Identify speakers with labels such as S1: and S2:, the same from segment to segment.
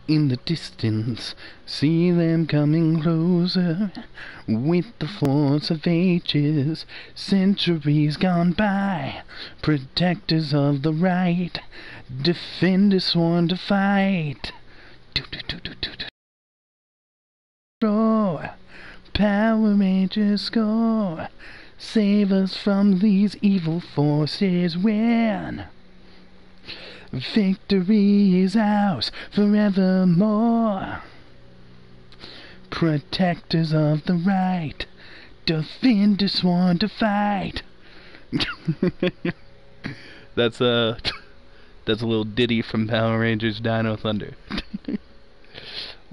S1: In the distance, see them coming closer, with the force of ages, centuries gone by, protectors of the right, defenders sworn to fight. Power Rangers score, save us from these evil forces, win. Victory is ours forevermore. Protectors of the right, defenders sworn to fight. That's a little ditty from Power Rangers Dino Thunder.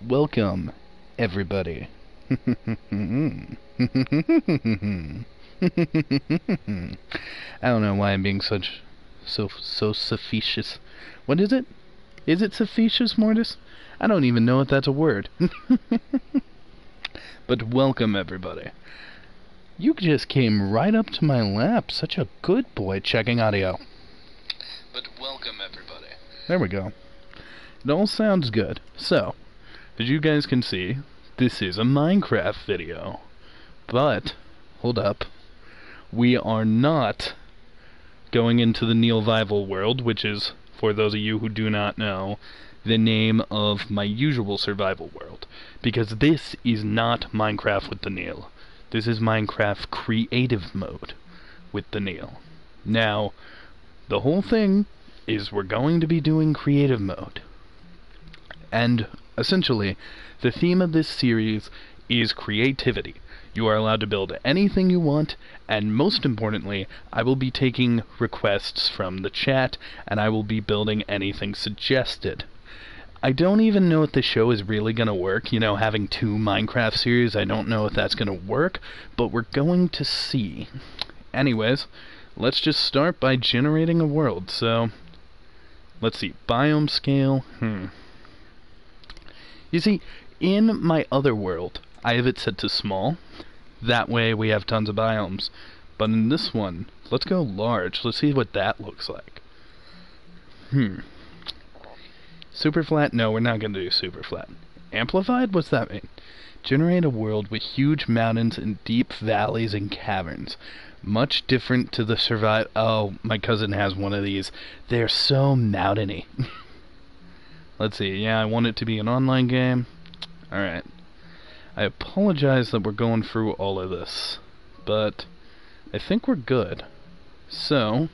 S1: Welcome, everybody. I don't know why I'm being so facetious. What is it? Is it facetious, Mortis? I don't even know if that's a word. But welcome, everybody. You just came right up to my lap. Such a good boy. Checking audio. But welcome, everybody. There we go. It all sounds good. So, as you guys can see, this is a Minecraft video. But, hold up. We are not going into the Knealevival world, which is, for those of you who do not know, the name of my usual survival world. Because this is not Minecraft with the Kneale. This is Minecraft creative mode with the Kneale. Now, the whole thing is we're going to be doing creative mode. And, essentially, the theme of this series is creativity. You are allowed to build anything you want, and most importantly, I will be taking requests from the chat, and I will be building anything suggested. I don't even know if the show is really going to work. You know, having two Minecraft series, I don't know if that's going to work, but we're going to see. Anyways, let's just start by generating a world. So, let's see, biome scale, You see, in my other world, I have it set to small. That way we have tons of biomes. But in this one, let's go large. Let's see what that looks like. Super flat? No, we're not going to do super flat. Amplified? What's that mean? Generate a world with huge mountains and deep valleys and caverns. Much different to the Oh, my cousin has one of these. They're so mountainy. Let's see. Yeah, I want it to be an online game. Alright. I apologize that we're going through all of this, but I think we're good. So,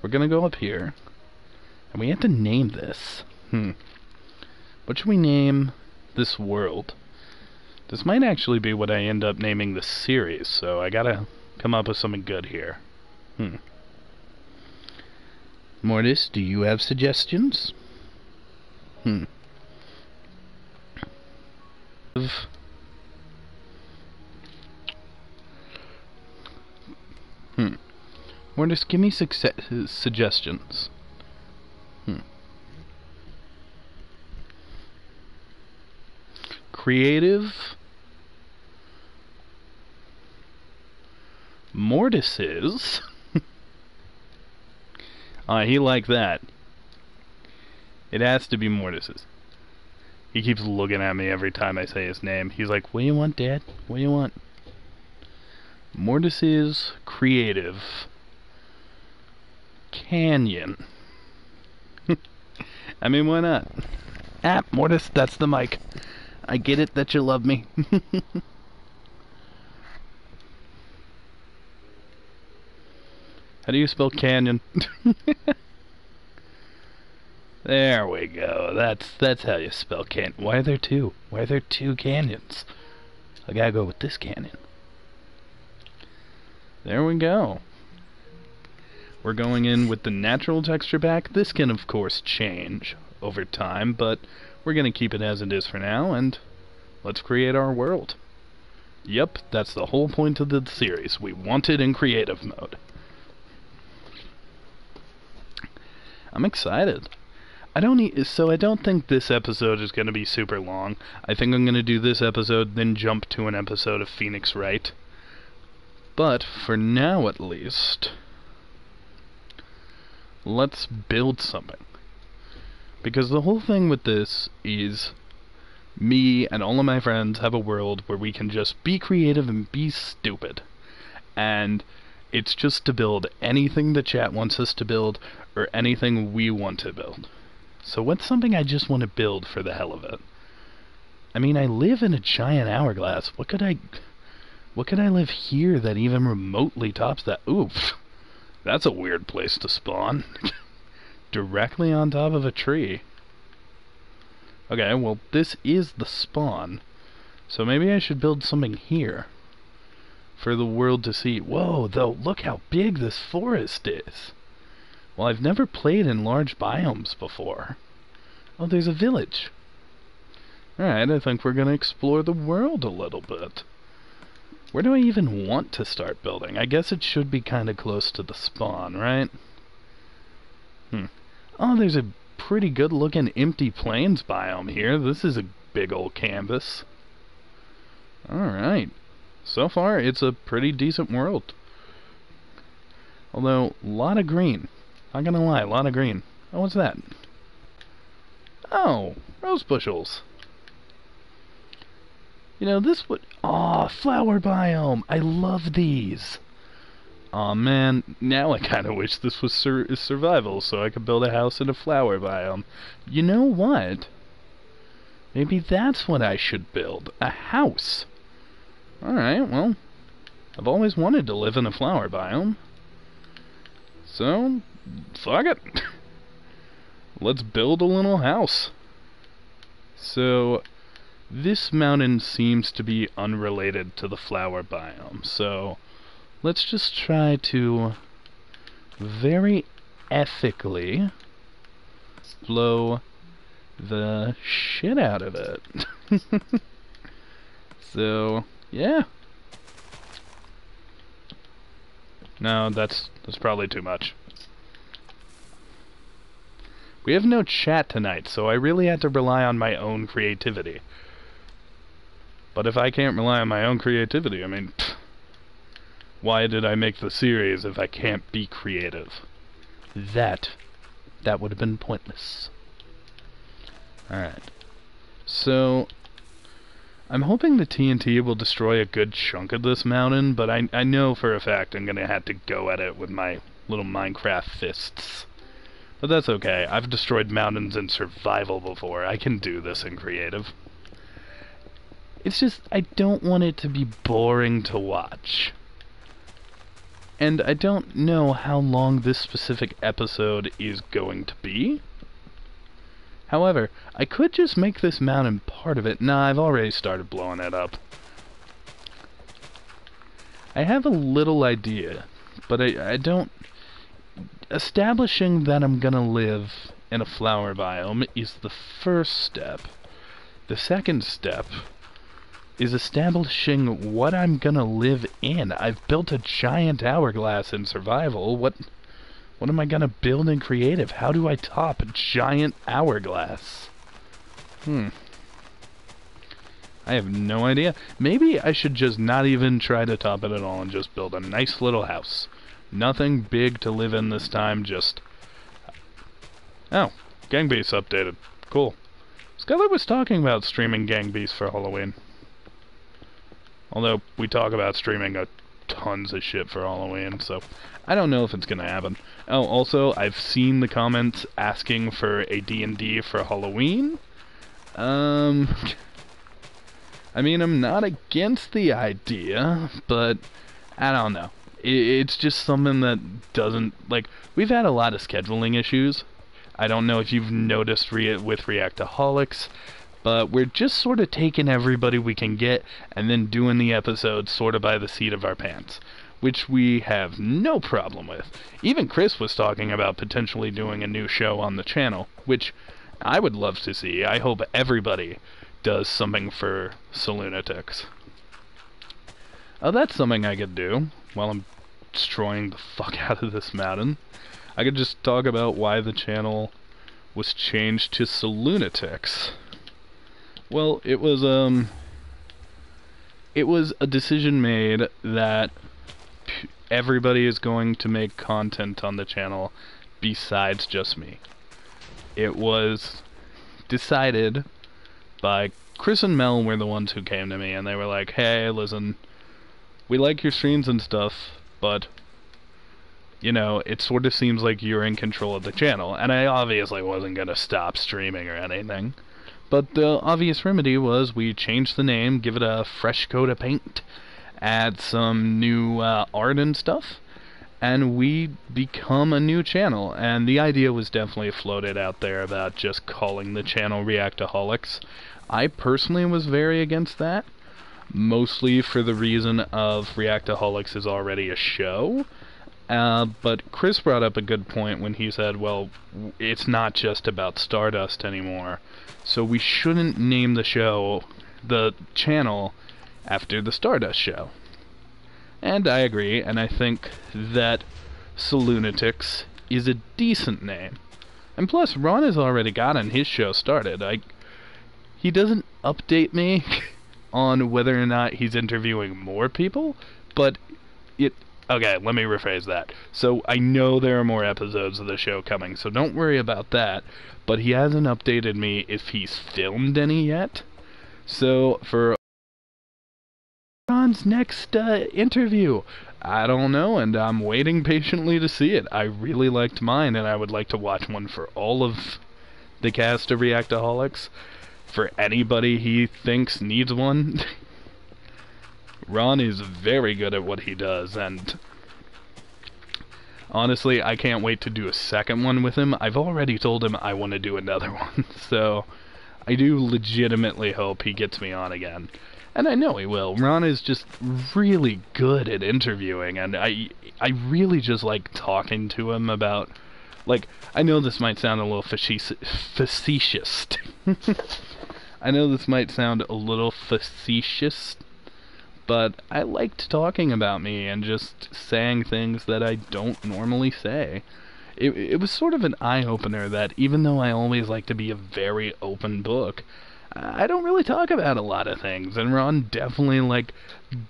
S1: we're gonna go up here, and we have to name this. What should we name this world? This might actually be what I end up naming the series, so I gotta come up with something good here. Mortis, do you have suggestions? Mortis, give me suggestions. Creative Mortises. He liked that. It has to be Mortises. He keeps looking at me every time I say his name. He's like, what do you want, Dad? What do you want? Mortises Creative Canyon. I mean, why not? Mortis, that's the mic. I get it that you love me. How do you spell canyon? There we go. That's how you spell canyon. Why are there two? Why are there two canyons? I gotta go with this canyon. There we go. We're going in with the natural texture pack. This can, of course, change over time, but we're going to keep it as it is for now, and let's create our world. Yep, that's the whole point of the series. We want it in creative mode. I'm excited. I don't think this episode is going to be super long. I think I'm going to do this episode, then jump to an episode of Phoenix Wright. But, for now at least, let's build something. Because the whole thing with this is me and all of my friends have a world where we can just be creative and be stupid. And it's just to build anything the chat wants us to build or anything we want to build. So what's something I just want to build for the hell of it? I mean, I live in a giant hourglass. What could I live here that even remotely tops that? Oof. That's a weird place to spawn. Directly on top of a tree. Okay, well, this is the spawn. So maybe I should build something here for the world to see. Whoa, though, look how big this forest is. Well, I've never played in large biomes before. Oh, there's a village. Alright, I think we're going to explore the world a little bit. Where do I even want to start building? I guess it should be kind of close to the spawn, right? Oh, there's a pretty good looking empty plains biome here. This is a big old canvas. Alright. So far, it's a pretty decent world. Although, a lot of green. Not gonna lie, a lot of green. Oh, what's that? Oh, rose bushels. You know, this would... Aw, flower biome! I love these! Aw, man, now I kinda wish this was survival, so I could build a house in a flower biome. You know what? Maybe that's what I should build. A house! Alright, well, I've always wanted to live in a flower biome. So, fuck it! Let's build a little house. So... this mountain seems to be unrelated to the flower biome, so let's just try to very ethically blow the shit out of it. So, yeah. No, that's probably too much. We have no chat tonight, so I really had to rely on my own creativity. But if I can't rely on my own creativity, I mean, why did I make the series if I can't be creative? That would have been pointless. Alright. So, I'm hoping the TNT will destroy a good chunk of this mountain, but I know for a fact I'm gonna have to go at it with my little Minecraft fists. But that's okay. I've destroyed mountains in survival before. I can do this in creative. It's just, I don't want it to be boring to watch. And I don't know how long this specific episode is going to be. However, I could just make this mountain part of it. Nah, I've already started blowing it up. I have a little idea, but I don't... Establishing that I'm gonna live in a flower biome is the first step. The second step is establishing what I'm gonna live in. I've built a giant hourglass in survival. What am I gonna build in creative? How do I top a giant hourglass? I have no idea. Maybe I should just not even try to top it at all and just build a nice little house. Nothing big to live in this time, just... Oh, Gang Beasts updated. Cool. Skylar was talking about streaming Gang Beasts for Halloween. Although, we talk about streaming tons of shit for Halloween, so I don't know if it's gonna happen. Oh, also, I've seen the comments asking for a DandD for Halloween. I mean, I'm not against the idea, but I don't know. It's just something that doesn't... Like, we've had a lot of scheduling issues. I don't know if you've noticed with REACTAHOLICS, but we're just sort of taking everybody we can get and then doing the episodes sort of by the seat of our pants, which we have no problem with. Even Chris was talking about potentially doing a new show on the channel, which I would love to see. I hope everybody does something for Salunatics. Oh, that's something I could do while I'm destroying the fuck out of this mountain. I could just talk about why the channel was changed to Salunatics. Well, it was a decision made that everybody is going to make content on the channel besides just me. it was decided by Chris and Mel were the ones who came to me, and they were like, hey, listen, we like your streams and stuff, but, you know, it sort of seems like you're in control of the channel. And I obviously wasn't going to stop streaming or anything. But the obvious remedy was we change the name, give it a fresh coat of paint, add some new art and stuff, and we become a new channel. And the idea was definitely floated out there about just calling the channel REACTAHOLICS. I personally was very against that, mostly for the reason of REACTAHOLICS is already a show. But Chris brought up a good point when he said, well, it's not just about Stardust anymore, so we shouldn't name the channel, after the Stardust show. And I agree, and I think that Salunatics is a decent name. And plus, Ron has already gotten his show started. He doesn't update me on whether or not he's interviewing more people, but okay, let me rephrase that. So I know there are more episodes of the show coming, so don't worry about that. But he hasn't updated me if he's filmed any yet. So for Ron's next interview, I don't know, and I'm waiting patiently to see it. I really liked mine, and I would like to watch one for all of the cast of REACTAHOLICS. For anybody he thinks needs one. Ron is very good at what he does, and honestly, I can't wait to do a second one with him. I've already told him I want to do another one, so I do legitimately hope he gets me on again. And I know he will. Ron is just really good at interviewing, and I really just like talking to him about, like, I know this might sound a little facetious. I know this might sound a little facetious, but I liked talking about me and just saying things that I don't normally say. It was sort of an eye-opener that even though I always like to be a very open book, I don't really talk about a lot of things, and Ron definitely, like,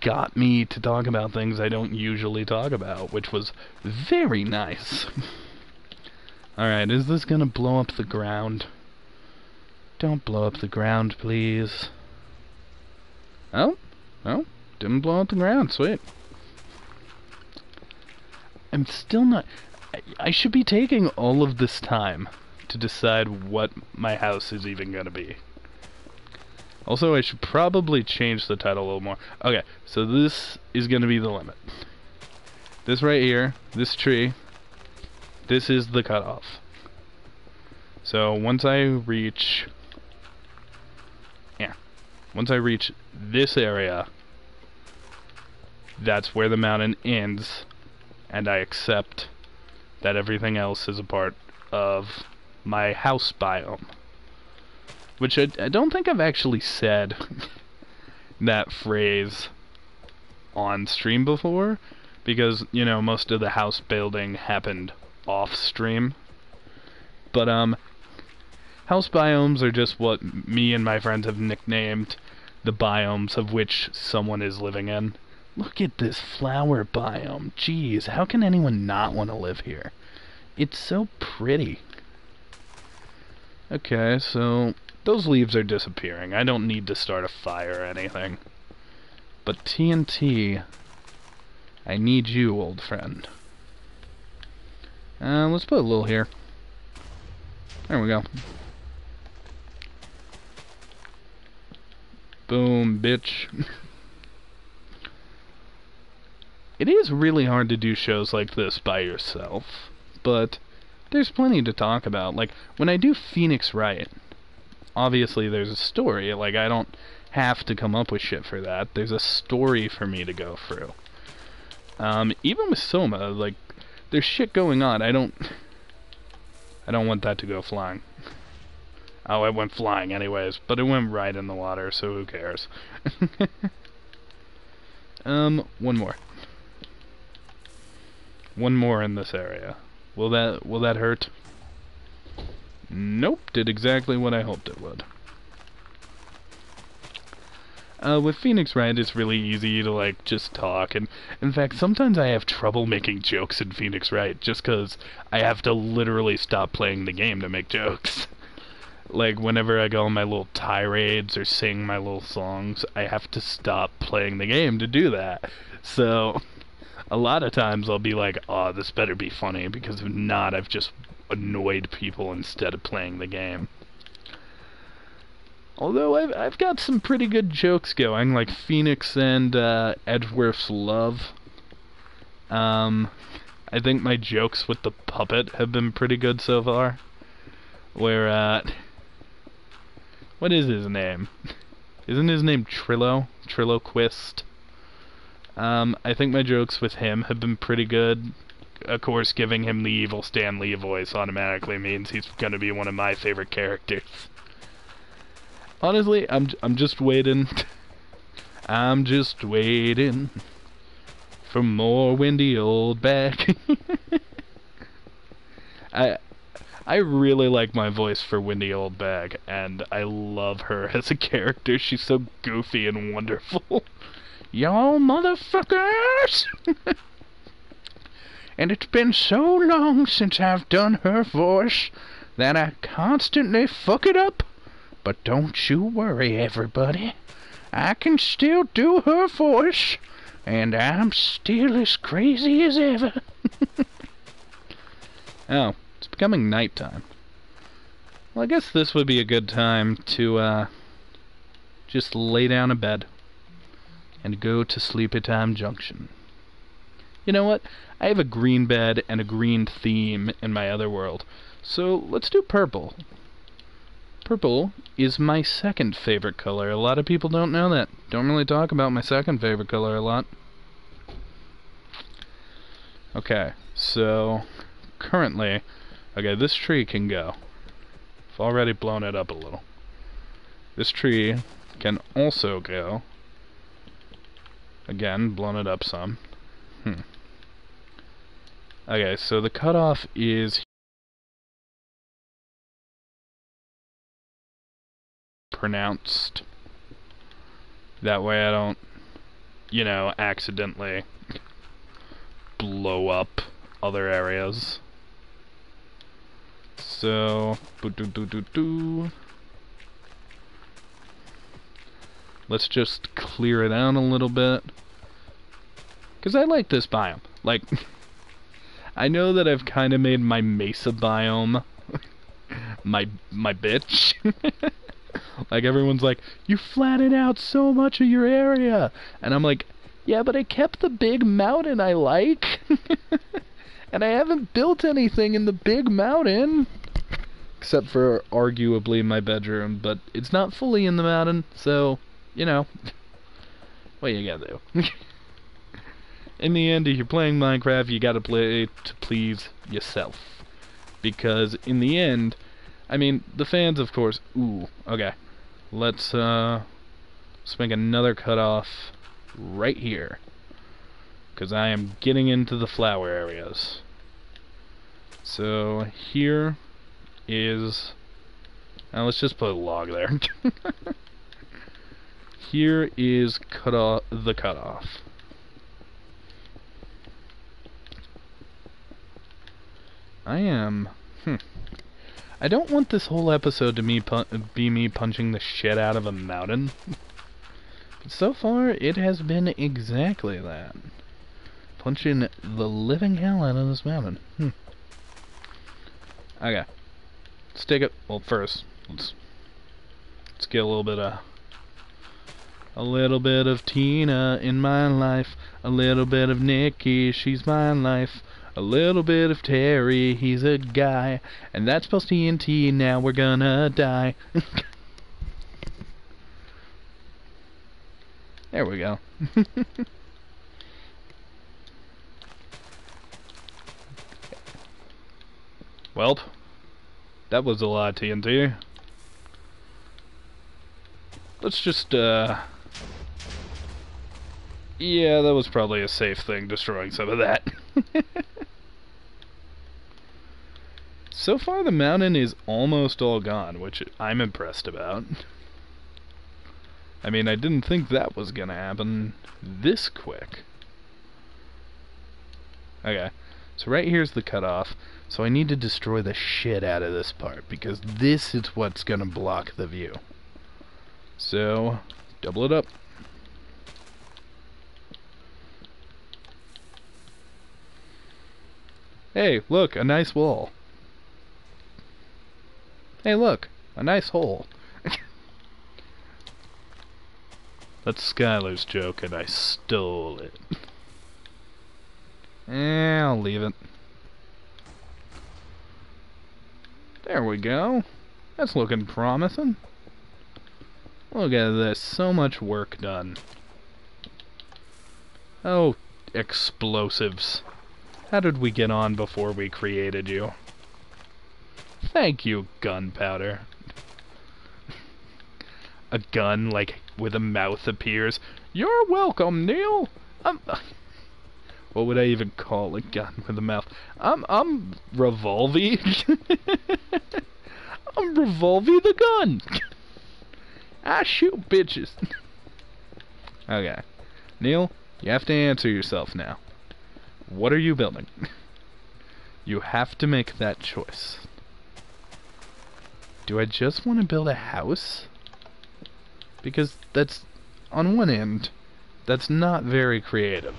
S1: got me to talk about things I don't usually talk about, which was very nice. Alright, is this gonna blow up the ground? Don't blow up the ground, please. Oh, didn't blow up the ground, sweet. I'm still not... I should be taking all of this time to decide what my house is even gonna be. Also, I should probably change the title a little more. Okay, so this is gonna be the limit. This right here, this tree, this is the cutoff. So once I reach... once I reach this area, that's where the mountain ends, and I accept that everything else is a part of my house biome. Which I don't think I've actually said that phrase on stream before, because, you know, most of the house building happened off stream. But, house biomes are just what me and my friends have nicknamed the biomes of which someone is living in. Look at this flower biome. Jeez, how can anyone not want to live here? It's so pretty. Okay, so those leaves are disappearing. I don't need to start a fire or anything. But TNT, I need you, old friend. Let's put a little here. There we go. Boom, bitch. It is really hard to do shows like this by yourself, but there's plenty to talk about. Like, when I do Phoenix Wright, obviously there's a story. Like, I don't have to come up with shit for that. There's a story for me to go through. Even with Soma, like, there's shit going on. I don't want that to go flying. Oh, it went flying anyways, but it went right in the water, so who cares? One more. One more in this area. Will that hurt? Nope, did exactly what I hoped it would. With Phoenix Wright, it's really easy to, like, just talk, and in fact, sometimes I have trouble making jokes in Phoenix Wright, just because I have to literally stop playing the game to make jokes. Like, whenever I go on my little tirades or sing my little songs, I have to stop playing the game to do that. So, a lot of times I'll be like, oh, this better be funny, because if not, I've just annoyed people instead of playing the game. Although I've got some pretty good jokes going, like Phoenix and Edgeworth's love. I think my jokes with the puppet have been pretty good so far. Where, what is his name? Isn't his name Trillo? Trilloquist? I think my jokes with him have been pretty good. Of course, giving him the evil Stan Lee voice automatically means he's gonna be one of my favorite characters. Honestly, I'm just waiting. I'm just waiting for more windy old bag. I really like my voice for Windy Old Bag, and I love her as a character. She's so goofy and wonderful. Y'all motherfuckers! And it's been so long since I've done her voice that I constantly fuck it up. But don't you worry, everybody. I can still do her voice, and I'm still as crazy as ever. Oh, it's becoming nighttime. Well, I guess this would be a good time to, just lay down in bed and go to Sleepy Time Junction. You know what? I have a green bed and a green theme in my other world, so let's do purple. Purple is my second favorite color. A lot of people don't know that. Don't really talk about my second favorite color a lot. Okay, so currently, okay, this tree can go. I've already blown it up a little. This tree can also go. Again, blown it up some. Okay, so the cutoff is pronounced. That way I don't, you know, accidentally blow up other areas. So, let's just clear it out a little bit. Because I like this biome. Like, I know that I've kind of made my mesa biome my bitch. Like, everyone's like, you flattened out so much of your area. And I'm like, yeah, but I kept the big mountain I like. And I haven't built anything in the big mountain. Except for, arguably, my bedroom. But it's not fully in the mountain, so, you know. What you gotta do? In the end, if you're playing Minecraft, you gotta play to please yourself. Because, in the end, I mean, the fans, of course... Ooh, okay. Let's make another cutoff right here. Because I am getting into the flower areas. So, here is... Now, let's just put a log there. Here is the cutoff. I am... I don't want this whole episode to be me punching the shit out of a mountain. But so far, it has been exactly that. Punching the living hell out of this mountain. Okay. Let's take it... Well, first, let's get a little bit of Tina in my life. A little bit of Nikki, she's my life. A little bit of Terry, he's a guy. And that's supposed to TNT, now we're gonna die. There we go. Welp. That was a lot of TNT. Let's just, yeah, that was probably a safe thing, destroying some of that. So far, the mountain is almost all gone, which I'm impressed about. I mean, I didn't think that was gonna happen this quick. Okay, so right here's the cutoff. So I need to destroy the shit out of this part, because this is what's gonna block the view. So, double it up. Hey, look, a nice wall. Hey, look, a nice hole. That's Skylar's joke, and I stole it. I'll leave it. There we go. That's looking promising. Look at this, so much work done. Oh, explosives. How did we get on before we created you? Thank you, gunpowder. A gun, like, with a mouth appears. You're welcome, Kneale! What would I even call a gun with a mouth? I'm Revolvy. I'm Revolvy the gun! I shoot bitches. Okay. Kneale, you have to answer yourself now. What are you building? You have to make that choice. Do I just want to build a house? Because that's, on one end, that's not very creative.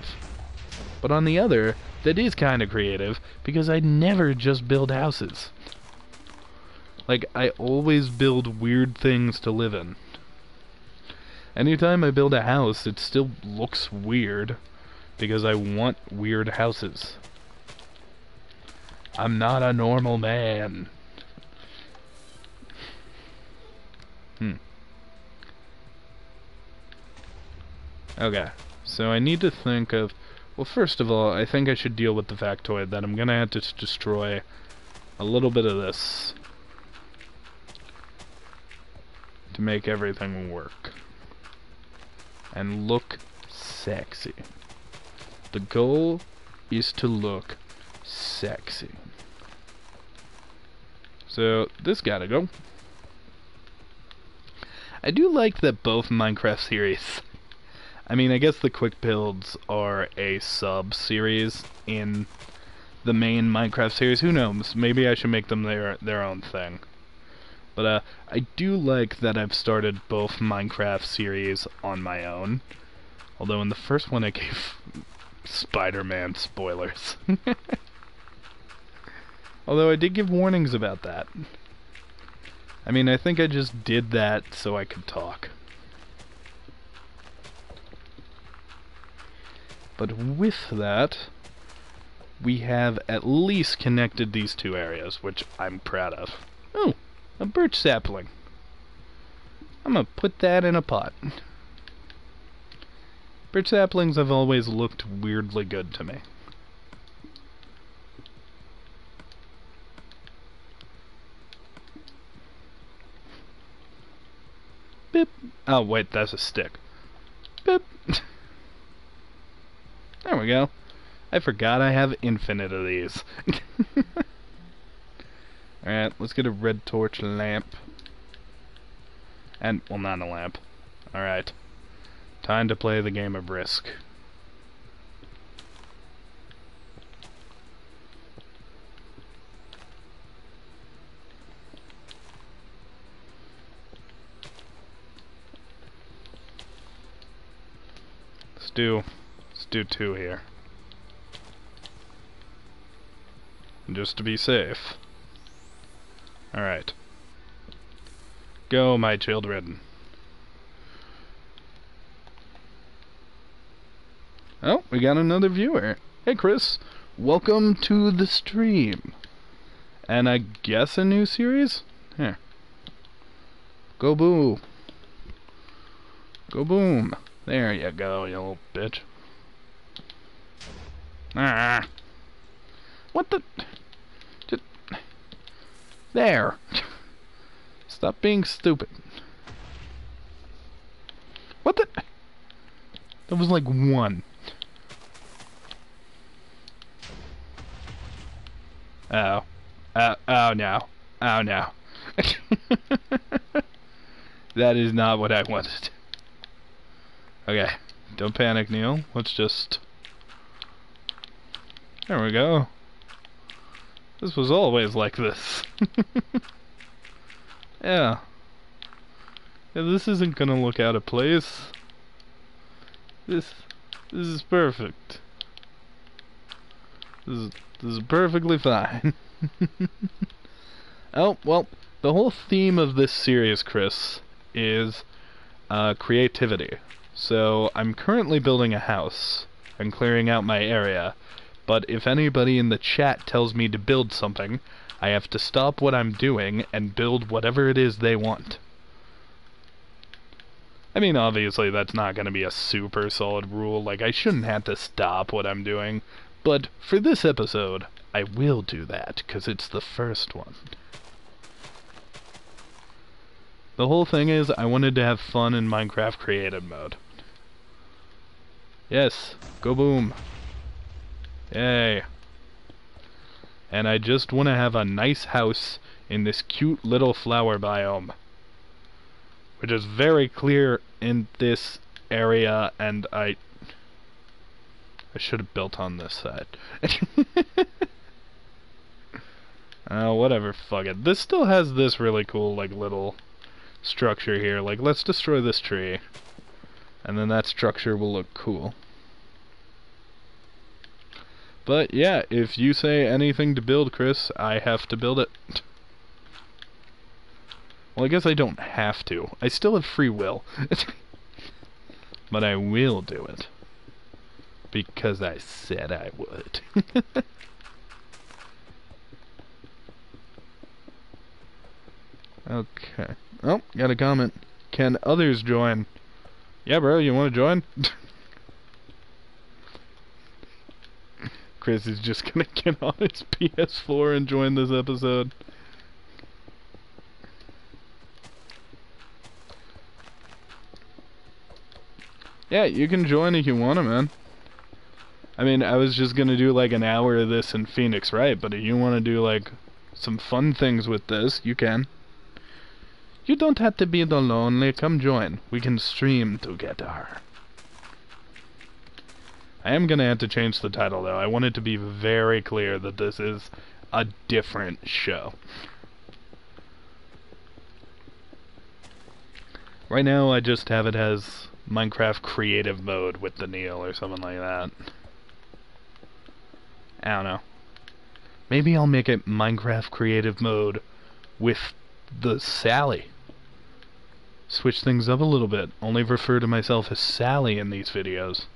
S1: But on the other, that is kind of creative, because I never just build houses. Like, I always build weird things to live in. Anytime I build a house, it still looks weird, because I want weird houses. I'm not a normal man. Okay, so I need to think of... Well, first of all, I think I should deal with the factoid that I'm gonna have to destroy a little bit of this to make everything work and look sexy. The goal is to look sexy. So, this gotta go. I do like that both Minecraft series... I mean, I guess the quick builds are a sub-series in the main Minecraft series. Who knows? Maybe I should make them their own thing. But I do like that I've started both Minecraft series on my own. Although in the first one I gave Spider-Man spoilers. Although I did give warnings about that. I mean, I think I just did that so I could talk. But with that, we have at least connected these two areas, which I'm proud of. Oh, a birch sapling. I'm gonna put that in a pot. Birch saplings have always looked weirdly good to me. Bip. Oh, wait, that's a stick. Bip. There we go. I forgot I have infinite of these. Alright, let's get a red torch lamp. And, well, not a lamp. Alright. Time to play the game of Risk. Let's do 2 here. Just to be safe. Alright. Go, my children. Oh, we got another viewer. Hey, Chris. Welcome to the stream. And I guess a new series? Here. Go boom. Go boom. There you go, you little bitch. Ah. What the... Just... There. Stop being stupid. What the... That was like 1. Oh. Oh no. Oh no. That is not what I wanted. Okay, don't panic, Kneale. Let's just... There we go. This was always like this. Yeah. Yeah, this isn't gonna look out of place. This is perfect. This is perfectly fine. Oh, well, the whole theme of this series, Chris, is creativity. So, I'm currently building a house. I'm clearing out my area. But if anybody in the chat tells me to build something, I have to stop what I'm doing and build whatever it is they want. I mean, obviously, that's not going to be a super solid rule. Like, I shouldn't have to stop what I'm doing. But for this episode, I will do that, because it's the first one. The whole thing is, I wanted to have fun in Minecraft creative mode. Yes, go boom. Yay. And I just want to have a nice house in this cute little flower biome, which is very clear in this area, and I should have built on this side. Whatever, fuck it. This still has this really cool, like, little structure here. Like, let's destroy this tree, and then that structure will look cool. But yeah, if you say anything to build, Chris, I have to build it. Well, I guess I don't have to. I still have free will. But I will do it. Because I said I would. Okay. Oh, got a comment. Can others join? Yeah, bro, you want to join? Chris is just gonna get on his PS4 and join this episode. Yeah, you can join if you want to, man. I mean, I was just gonna do like an hour of this in Phoenix, right? But if you want to do like some fun things with this, you can. You don't have to be lonely. Come join. We can stream together. I am gonna have to change the title, though. I want it to be very clear that this is a different show. Right now, I just have it as Minecraft Creative Mode with the Kneale or something like that. I don't know. Maybe I'll make it Minecraft Creative Mode with the Sally. Switch things up a little bit. Only refer to myself as Sally in these videos.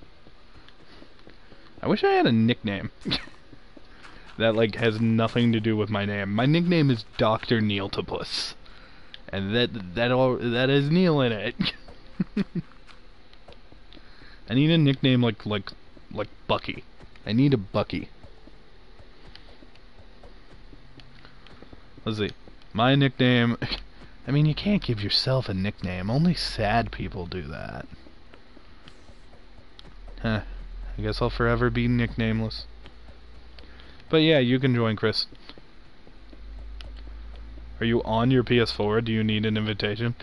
S1: I wish I had a nickname that like has nothing to do with my name. My nickname is Dr. Knealetapus, and that has Kneale in it. I need a nickname like Bucky. I need a Bucky. Let's see. My nickname. I mean, you can't give yourself a nickname. Only sad people do that. Huh. I guess I'll forever be nicknameless. But yeah, you can join, Chris. Are you on your PS4? Do you need an invitation?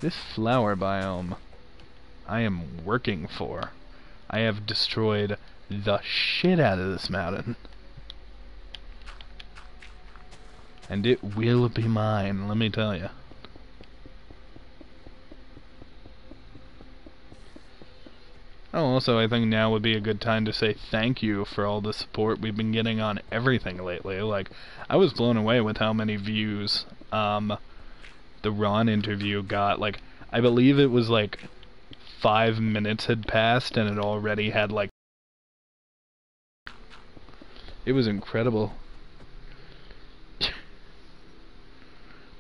S1: This flower biome I am working for. I have destroyed the shit out of this mountain. And it will be mine, let me tell you. Oh, also, I think now would be a good time to say thank you for all the support we've been getting on everything lately. Like, I was blown away with how many views the Ron interview got. Like, I believe it was like 5 minutes had passed and it already had like... It was incredible.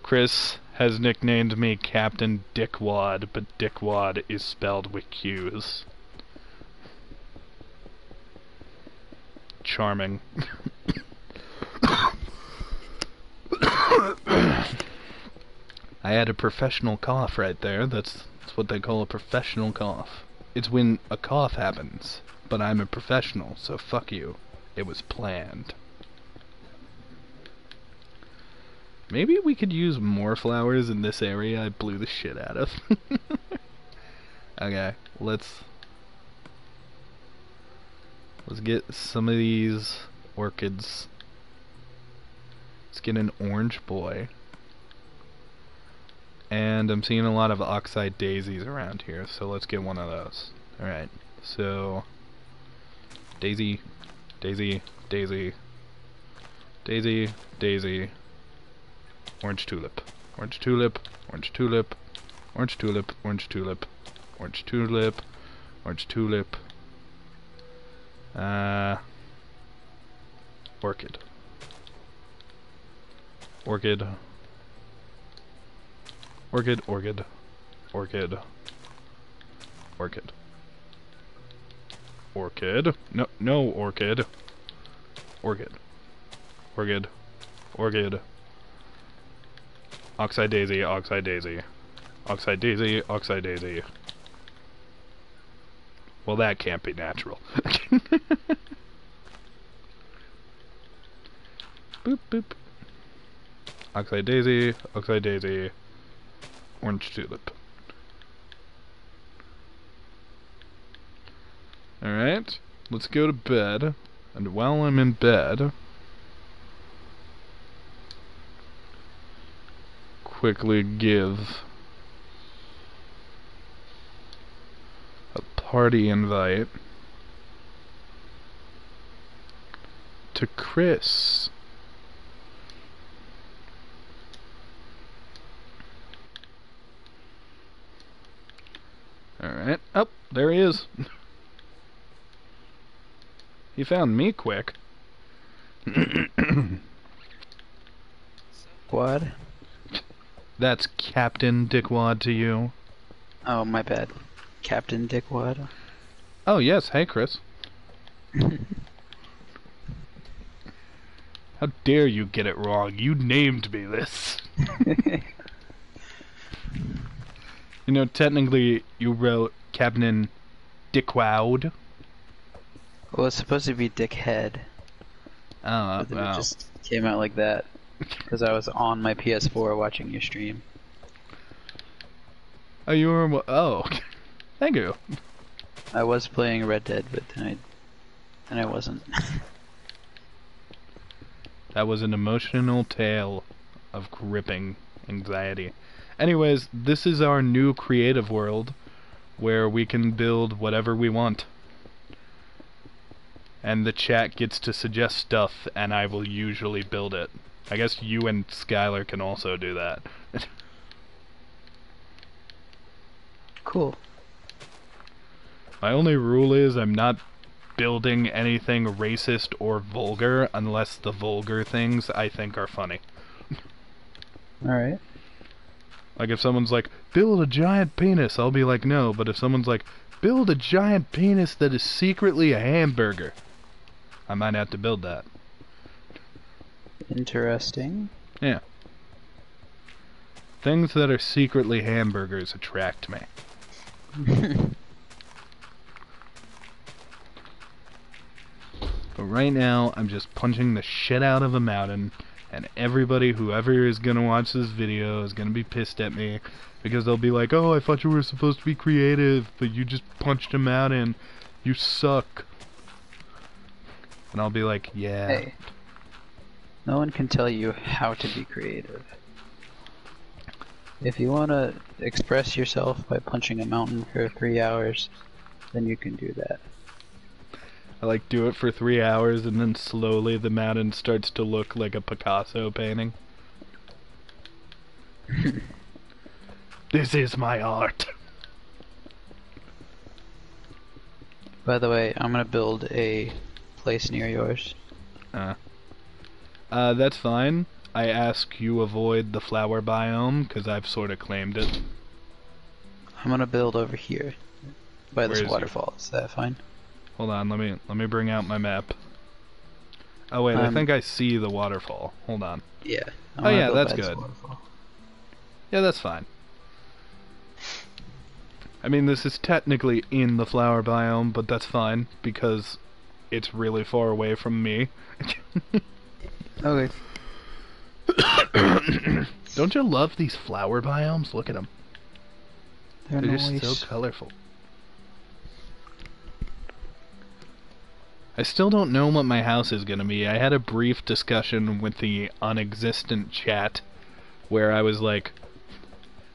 S1: Chris has nicknamed me Captain Dickwad, but Dickwad is spelled with Q's. Charming. I had a professional cough right there. That's what they call a professional cough. It's when a cough happens, but I'm a professional, so fuck you. It was planned. Maybe we could use more flowers in this area I blew the shit out of. Okay, let's get some of these orchids. Let's get an orange boy. And I'm seeing a lot of oxeye daisies around here, so let's get one of those. Alright, so daisy, daisy, daisy, daisy, daisy, orange tulip, orange tulip, orange tulip, orange tulip, orange tulip, orange tulip, orange tulip, orchid, orchid, orchid, orchid, orchid, orchid, orchid, no orchid, orchid, orchid, orchid, oxeye daisy, oxeye daisy, oxeye daisy, oxeye daisy. Well, that can't be natural. Boop boop. Oxeye daisy, oxeye daisy, orange tulip. Alright, let's go to bed. And while I'm in bed, quickly give a party invite to Chris. Alright. Oh, there he is. He found me quick.
S2: What?
S1: That's Captain Dickwad to you.
S2: Oh, my bad. Captain Dickwad.
S1: Oh, yes. Hey, Chris. How dare you get it wrong? You named me this. You know, technically, you wrote Captain Dickwad.
S2: Well, it's supposed to be Dickhead.
S1: Oh,
S2: but then
S1: wow.
S2: it just came out like that. Because I was on my PS4 watching your stream.
S1: Oh, you were... Oh. Thank you.
S2: I was playing Red Dead, but then I wasn't.
S1: That was an emotional tale of gripping anxiety. Anyways, this is our new creative world where we can build whatever we want. And the chat gets to suggest stuff, and I will usually build it. I guess you and Skylar can also do that.
S2: Cool.
S1: My only rule is I'm not building anything racist or vulgar unless the vulgar things I think are funny.
S2: Alright.
S1: Like if someone's like, build a giant penis, I'll be like, no. But if someone's like, build a giant penis that is secretly a hamburger, I might have to build that.
S2: Interesting.
S1: Yeah. Things that are secretly hamburgers attract me. But right now, I'm just punching the shit out of a mountain, and everybody, whoever is gonna watch this video, is gonna be pissed at me, because they'll be like, oh, I thought you were supposed to be creative, but you just punched a mountain. You suck. And I'll be like, yeah.
S2: Hey. No one can tell you how to be creative. If you want to express yourself by punching a mountain for 3 hours, then you can do that.
S1: I like do it for 3 hours and then slowly the mountain starts to look like a Picasso painting. This is my art.
S2: By the way, I'm gonna build a place near yours.
S1: That's fine. I ask you avoid the flower biome because I've sort of claimed it.
S2: I'm gonna build over here by this
S1: Where is
S2: waterfall. Is that fine?
S1: Hold on, let me bring out my map. Oh wait, I think I see the waterfall. Hold on.
S2: Yeah.
S1: Oh yeah, that's good. Yeah, that's fine. I mean, this is technically in the flower biome, but that's fine because it's really far away from me.
S2: Okay.
S1: Don't you love these flower biomes? Look at them.
S2: They're
S1: just
S2: nice.
S1: so colorful. I still don't know what my house is gonna be. I had a brief discussion with the non-existent chat where I was like,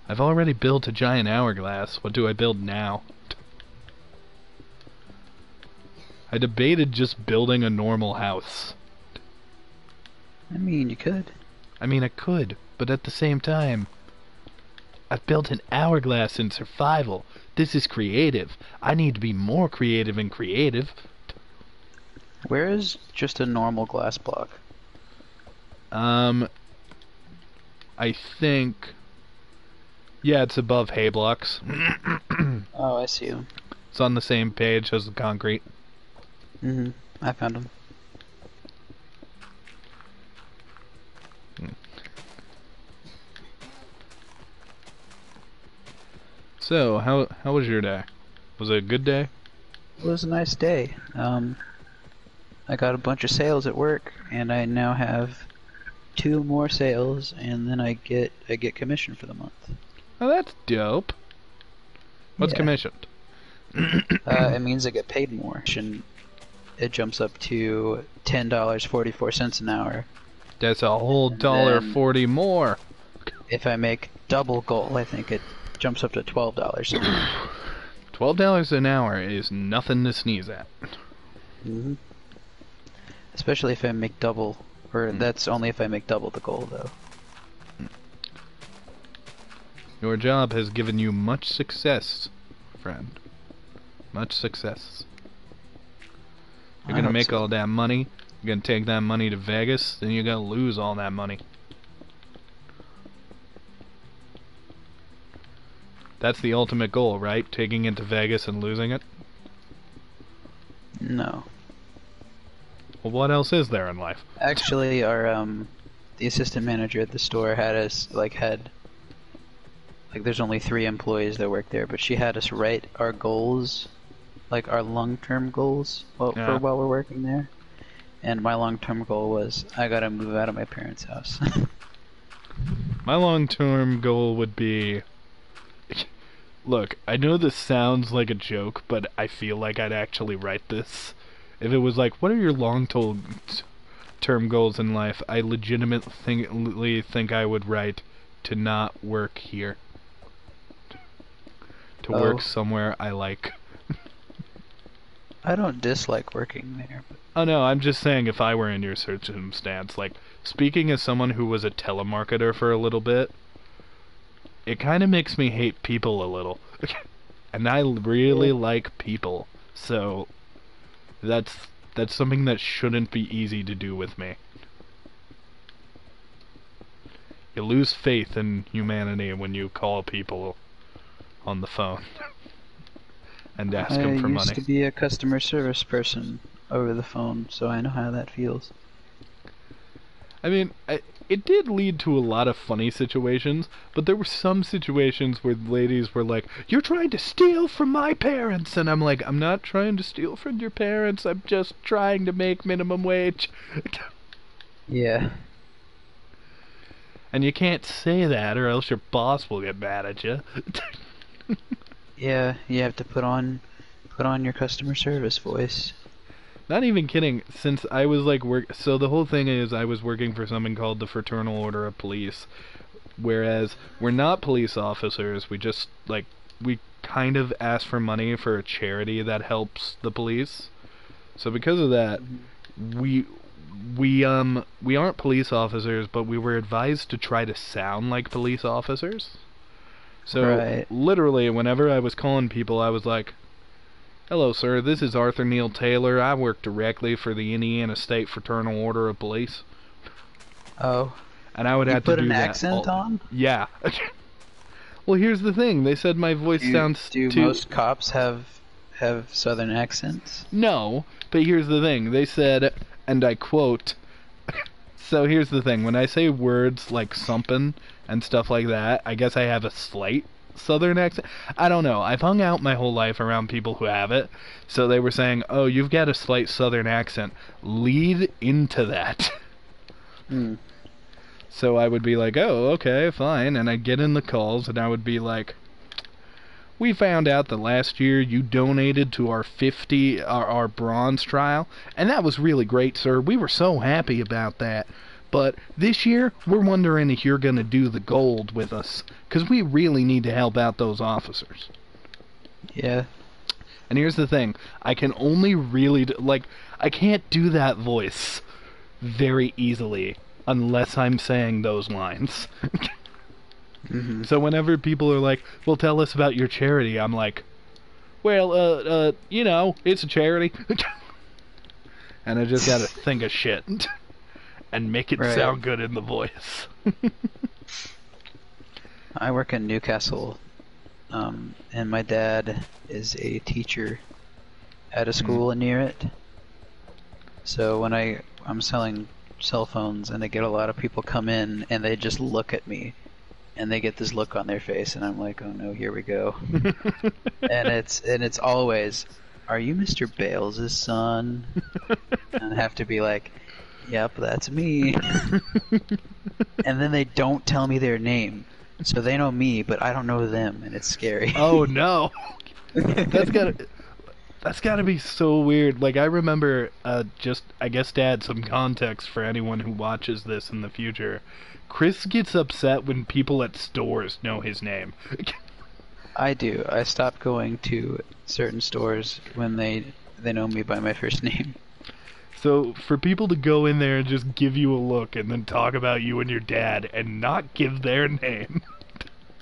S1: I've already built a giant hourglass. What do I build now? I debated just building a normal house.
S2: I mean, you could.
S1: I mean, I could, but at the same time, I've built an hourglass in survival. This is creative. I need to be more creative and creative.
S2: Where is just a normal glass block?
S1: I think... Yeah, it's above hay blocks.
S2: Oh, I see them.
S1: It's on the same page as the concrete.
S2: Mm-hmm. I found them.
S1: So, how was your day? Was it a good day?
S2: It was a nice day. I got a bunch of sales at work, and I now have 2 more sales, and then I get commission for the month.
S1: Oh, that's dope. What's commissioned?
S2: It means I get paid more. And it jumps up to $10.44 an hour.
S1: That's a whole $1.40 more.
S2: If I make double goal, I think it jumps up to $12 an hour.
S1: $12 an hour is nothing to sneeze at.
S2: Mm-hmm. Especially if I make double, or that's only if I make double the goal, though.
S1: Your job has given you much success, friend. Much success. You're gonna make all that money, you're gonna take that money to Vegas, then you're gonna lose all that money. That's the ultimate goal, right? Taking it to Vegas and losing it?
S2: No.
S1: Well, what else is there in life?
S2: Actually, our the assistant manager at the store had us there's only 3 employees that work there, but she had us write our goals, like our long-term goals, for while we're working there. And my long-term goal was I gotta move out of my parents' house.
S1: My long-term goal would be... Look, I know this sounds like a joke, but I feel like I'd actually write this. If it was like, what are your long-term goals in life? I legitimately think I would write to not work here. To work somewhere I like.
S2: I don't dislike working there. But...
S1: Oh no, I'm just saying if I were in your circumstance, like, speaking as someone who was a telemarketer for a little bit, it kind of makes me hate people a little. And I really like people, so that's something that shouldn't be easy to do with me. You lose faith in humanity when you call people on the phone and ask them for money.
S2: I used to be a customer service person over the phone, so I know how that feels.
S1: I mean, it did lead to a lot of funny situations, but there were some situations where ladies were like, "You're trying to steal from my parents," and I'm like, "I'm not trying to steal from your parents, I'm just trying to make minimum wage."
S2: Yeah.
S1: And you can't say that, or else your boss will get mad at you.
S2: Yeah, you have to put on your customer service voice.
S1: Not even kidding, since I was like so the whole thing is I was working for something called the Fraternal Order of Police, whereas we're not police officers, we just we kind of ask for money for a charity that helps the police. So because of that, we aren't police officers, but we were advised to try to sound like police officers. So literally whenever I was calling people, I was like, "Hello, sir. This is Arthur Neal Taylor. I work directly for the Indiana State Fraternal Order of Police."
S2: Oh.
S1: And I would have to do that.
S2: You put an accent on?
S1: Yeah. Well, here's the thing. They said my voice sounds
S2: too... Do most cops have southern accents?
S1: No, but here's the thing. They said, and I quote, so here's the thing. When I say words like sumpin' and stuff like that, I guess I have a slight southern accent. I don't know. I've hung out my whole life around people who have it, so they were saying, "Oh, you've got a slight southern accent. Lead into that." So I would be like, oh, okay, fine, and I'd get in the calls, and I would be like, we found out that last year you donated to our bronze trial, and that was really great, sir. We were so happy about that. But this year, we're wondering if you're going to do the gold with us, because we really need to help out those officers.
S2: Yeah.
S1: And here's the thing. I can only really... I can't do that voice very easily unless I'm saying those lines.
S2: Mm-hmm.
S1: So whenever people are like, well, tell us about your charity, I'm like, well, you know, it's a charity. And I just gotta think of shit and make it sound good in the voice.
S2: I work in Newcastle, and my dad is a teacher at a school near it. So when I'm selling cell phones, and I get a lot of people come in, and they just look at me, and they get this look on their face, and I'm like, oh no, here we go. and it's always, are you Mr. Bales' son? And I have to be like, yep, that's me. And then they don't tell me their name. So they know me, but I don't know them, and it's scary.
S1: Oh no. That's gotta be so weird. Like, I remember, I guess to add some context for anyone who watches this in the future, Chris gets upset when people at stores know his name.
S2: I do. I stopped going to certain stores when they know me by my first name.
S1: So, for people to go in there and just give you a look and then talk about you and your dad and not give their name.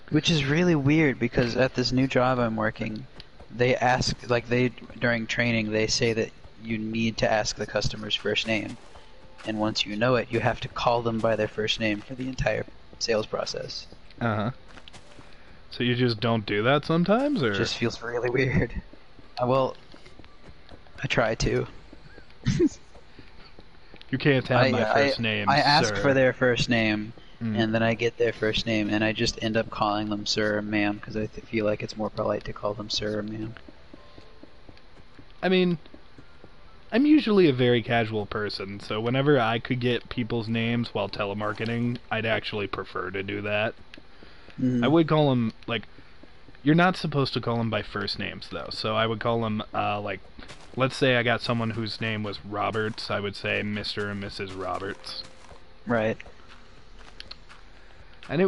S2: Which is really weird, because at this new job I'm working, they ask, during training, they say that you need to ask the customer's first name. And once you know it, you have to call them by their first name for the entire sales process.
S1: Uh-huh. So you just don't do that sometimes, or?
S2: It just feels really weird. Well, I try to.
S1: You can't have my first name,
S2: I ask
S1: sir.
S2: for their first name, and then I get their first name, and I just end up calling them sir or ma'am, because I feel like it's more polite to call them sir or ma'am.
S1: I mean, I'm usually a very casual person, so whenever I could get people's names while telemarketing, I'd actually prefer to do that. I would call them, you're not supposed to call them by first names, though, so I would call them, let's say I got someone whose name was Roberts, I would say Mr. and Mrs. Roberts.
S2: Right.
S1: And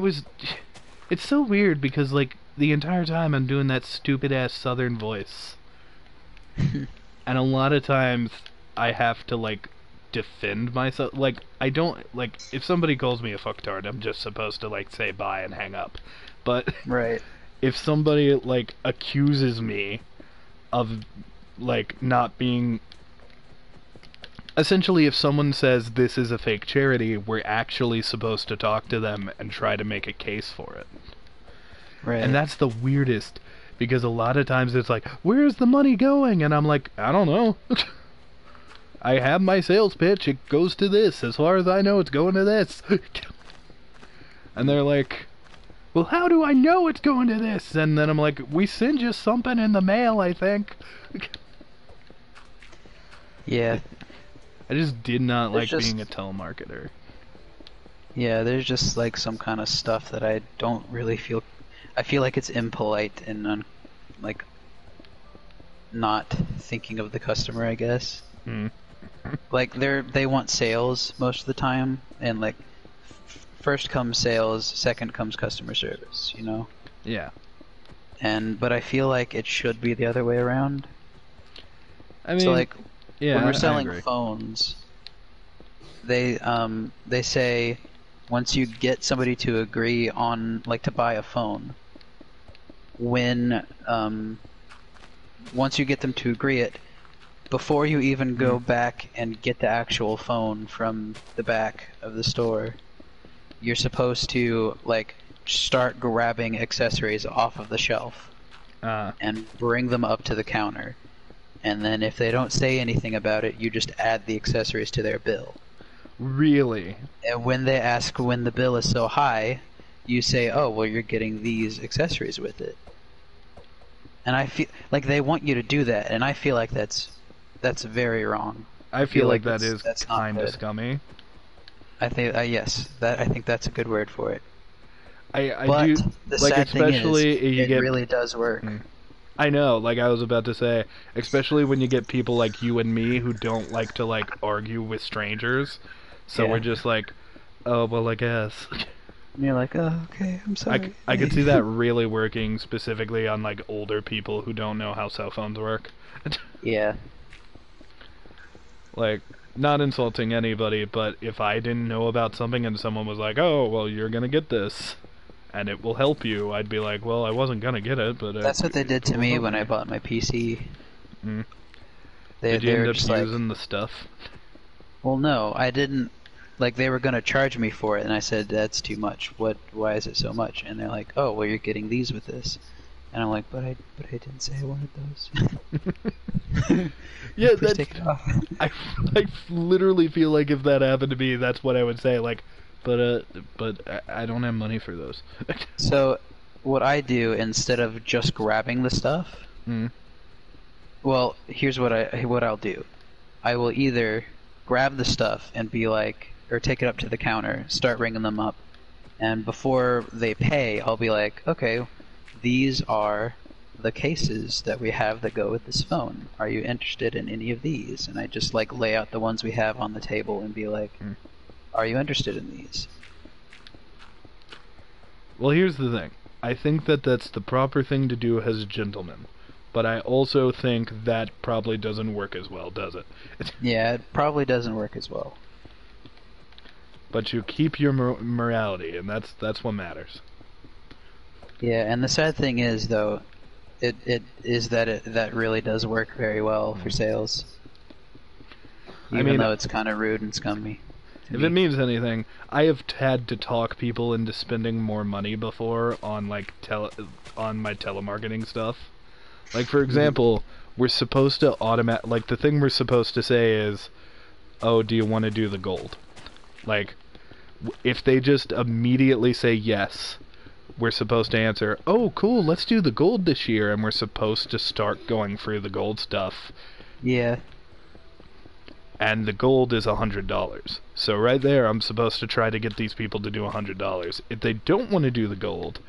S1: it's so weird, because, the entire time I'm doing that stupid-ass southern voice. And a lot of times I have to, defend myself. I don't, if somebody calls me a fucktard, I'm just supposed to, say bye and hang up. But
S2: right.
S1: If somebody, accuses me of, not being... Essentially, if someone says this is a fake charity, we're actually supposed to talk to them and try to make a case for it.
S2: Right.
S1: And that's the weirdest, because a lot of times it's like, where's the money going? And I'm like, I don't know. I have my sales pitch, it goes to this. As far as I know, it's going to this. And they're like, well, how do I know it's going to this? And then I'm like, we send you something in the mail, I think.
S2: Yeah.
S1: I just did not like being a telemarketer.
S2: Yeah, there's just some kind of stuff that I don't really feel... I feel like it's impolite and not thinking of the customer, I guess. They want sales most of the time, and first comes sales, second comes customer service, you know?
S1: Yeah.
S2: But I feel like it should be the other way around.
S1: I mean,
S2: when we're selling phones, they say once you get somebody to agree on to buy a phone, once you get them to agree it, before you even go back and get the actual phone from the back of the store, you're supposed to start grabbing accessories off of the shelf and bring them up to the counter. And then if they don't say anything about it, you just add the accessories to their bill.
S1: Really?
S2: And when they ask when the bill is so high, you say, oh, well, you're getting these accessories with it. And I feel like they want you to do that, and I feel like that's very wrong.
S1: I feel like that is kind of scummy.
S2: I think yes, I think that's a good word for it.
S1: I
S2: but
S1: do
S2: the
S1: like,
S2: sad thing
S1: especially
S2: is,
S1: you
S2: it
S1: get
S2: really does work.
S1: I know, like I was about to say, especially when you get people like you and me who don't like to like argue with strangers. So we're just like, oh well, I guess.
S2: And you're like, oh, okay, I'm sorry.
S1: I could see that really working specifically on like older people who don't know how cell phones work.
S2: Yeah.
S1: Like, not insulting anybody, but if I didn't know about something and someone was like, oh, well, you're gonna get this, and it will help you, I'd be like, well, I wasn't gonna get it, but...
S2: That's what they did to me when I bought my PC.
S1: Did you end up using the stuff?
S2: Well, no, I didn't. Like, they were gonna charge me for it, and I said, that's too much. Why is it so much? And they're like, oh, well, you're getting these with this. And I'm like, but I didn't say I wanted those.
S1: Yeah,
S2: please take it off.
S1: I literally feel like if that happened to me, that's what I would say. Like, but I don't have money for those.
S2: So, what I do instead of just grabbing the stuff, well, here's what I'll do. I will either grab the stuff and be like, or take it up to the counter, start ringing them up, and before they pay, I'll be like, okay, these are the cases that we have that go with this phone. Are you interested in any of these? And I just like lay out the ones we have on the table and be like, are you interested in these?
S1: Well, here's the thing. I think that that's the proper thing to do as a gentleman. But I also think that probably doesn't work as well, does it?
S2: Yeah, it probably doesn't work as well.
S1: But you keep your morality, and that's what matters.
S2: Yeah, and the sad thing is, though, that really does work very well for sales. Even though it's kind of rude and scummy.
S1: If it means anything, I have had to talk people into spending more money before on like on my telemarketing stuff. Like, for example, we're supposed to like, the thing we're supposed to say is, oh, do you want to do the gold? Like, if they just immediately say yes, we're supposed to answer, oh, cool, let's do the gold this year, and we're supposed to start going through the gold stuff.
S2: Yeah.
S1: And the gold is $100. So right there, I'm supposed to try to get these people to do $100. If they don't want to do the gold,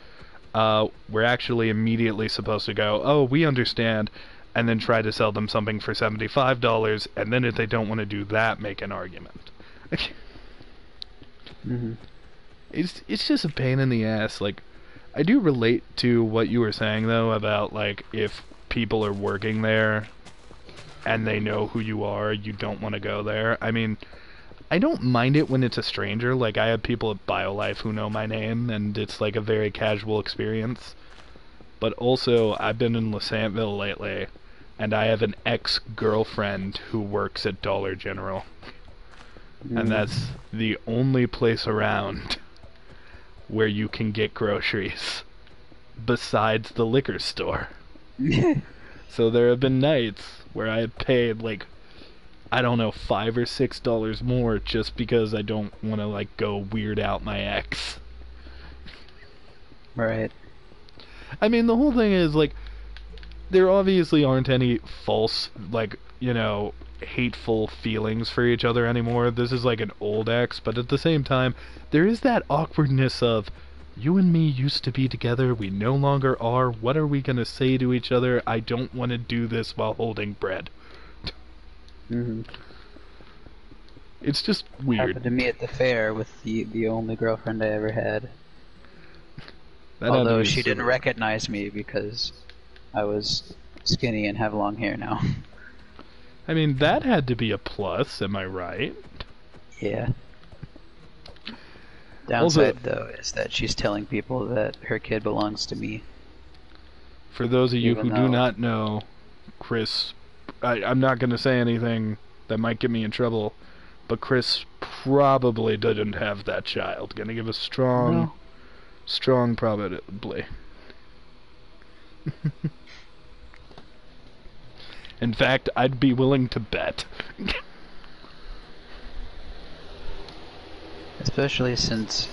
S1: we're actually immediately supposed to go, oh, we understand, and then try to sell them something for $75, and then if they don't want to do that, make an argument. It's just a pain in the ass. Like, I do relate to what you were saying, though, about, like, if people are working there and they know who you are, you don't want to go there. I mean, I don't mind it when it's a stranger. Like, I have people at BioLife who know my name, and it's, like, a very casual experience. But also, I've been in Lasantville lately, and I have an ex-girlfriend who works at Dollar General. And that's the only place around where you can get groceries besides the liquor store. So there have been nights where I have paid, like, I don't know, $5 or $6 more just because I don't want to, like, go weird out my ex.
S2: Right.
S1: I mean, the whole thing is, like, there obviously aren't any false, like, you know, hateful feelings for each other anymore. This is like an old ex, but at the same time, there is that awkwardness of, you and me used to be together, we no longer are, what are we going to say to each other? I don't want to do this while holding bread. It's just weird.
S2: Happened to me at the fair with the only girlfriend I ever had. Although she didn't recognize me because I was skinny and have long hair now.
S1: I mean, that had to be a plus, am I right?
S2: Yeah. Downside, though, is that she's telling people that her kid belongs to me.
S1: For those of you who do not know, Chris, I'm not going to say anything that might get me in trouble, but Chris probably didn't have that child. Gonna give a strong probably. In fact, I'd be willing to bet.
S2: Especially since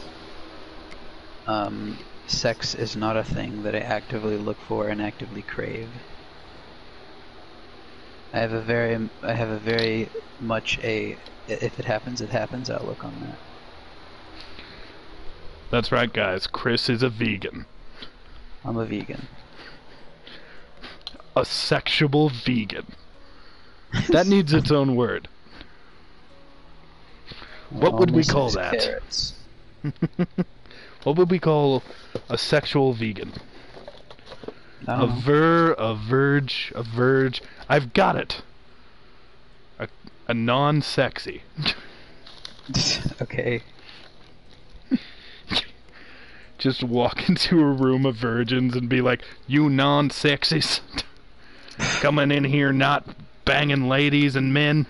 S2: sex is not a thing that I actively look for and actively crave. I have a very much a if it happens, it happens outlook on that.
S1: That's right, guys. Chris is a vegan.
S2: I'm a vegan.
S1: A sexual vegan. That needs its own word. What would we call that?
S2: Carrots.
S1: What would we call a sexual vegan? A verge. I've got it. A non-sexy.
S2: Okay.
S1: Just walk into a room of virgins and be like, "You non-sexies, coming in here not banging ladies and men.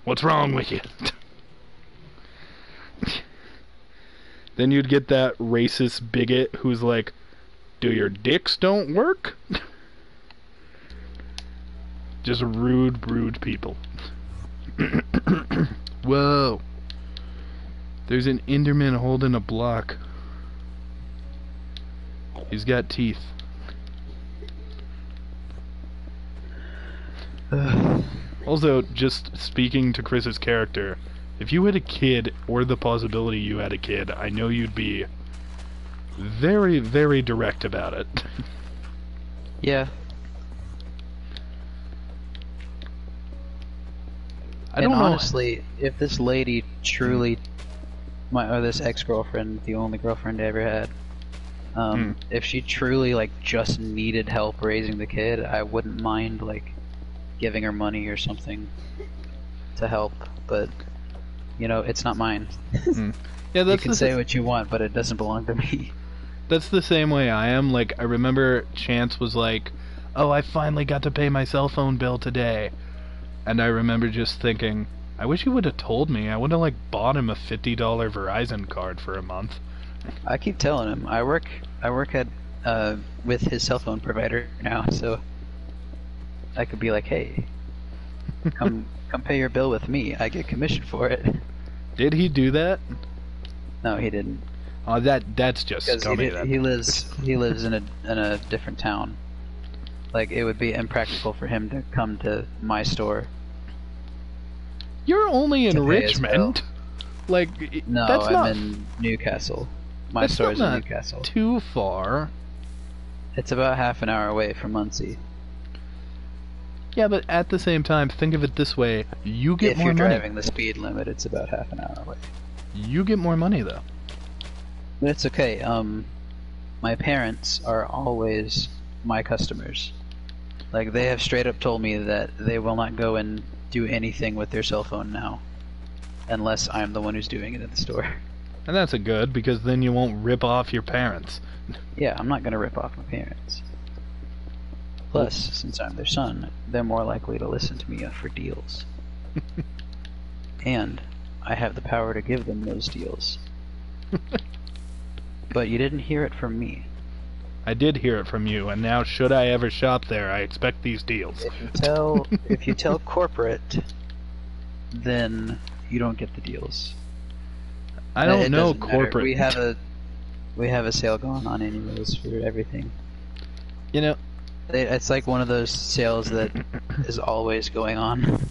S1: What's wrong with you?" Then you'd get that racist bigot who's like, "Do your dicks don't work?" Just rude people. Whoa. There's an Enderman holding a block. He's got teeth. Also, just speaking to Chris's character, if you had a kid, or the possibility you had a kid, I know you'd be very, very direct about it.
S2: Yeah.
S1: I don't
S2: honestly,
S1: know.
S2: If this lady truly, or this ex-girlfriend, the only girlfriend I ever had, if she truly like just needed help raising the kid, I wouldn't mind like giving her money or something to help. But you know, it's not mine.
S1: Yeah,
S2: you can say what you want, but it doesn't belong to me.
S1: That's the same way I am. Like, I remember Chance was like, "Oh, I finally got to pay my cell phone bill today." And I remember just thinking, I wish he would have told me. I would have, like, bought him a $50 Verizon card for a month.
S2: I keep telling him. I work at with his cell phone provider now, so I could be like, "Hey, come pay your bill with me. I get commission for it."
S1: Did he do that?
S2: No, he didn't.
S1: Oh, that's just scummy.
S2: He lives in a different town. Like, it would be impractical for him to come to my store.
S1: You're only in Richmond. Like,
S2: no, I'm in Newcastle. My store's in Newcastle.
S1: Too far.
S2: It's about half an hour away from Muncie.
S1: Yeah, but at the same time, think of it this way: you get more money.
S2: If you're driving the speed limit, it's about half an hour away.
S1: You get more money, though.
S2: But it's okay. My parents are always my customers. Like, they have straight up told me that they will not go and do anything with their cell phone now, unless I'm the one who's doing it in the store.
S1: And that's a good, because then you won't rip off your parents.
S2: Yeah, I'm not gonna rip off my parents. Plus, since I'm their son, they're more likely to listen to me for deals. And I have the power to give them those deals. But you didn't hear it from me.
S1: I did hear it from you, and now should I ever shop there, I expect these deals.
S2: If you tell corporate, then you don't get the deals.
S1: I don't know corporate.
S2: We have a sale going on anyways for everything.
S1: You know,
S2: it's like one of those sales that is always going on.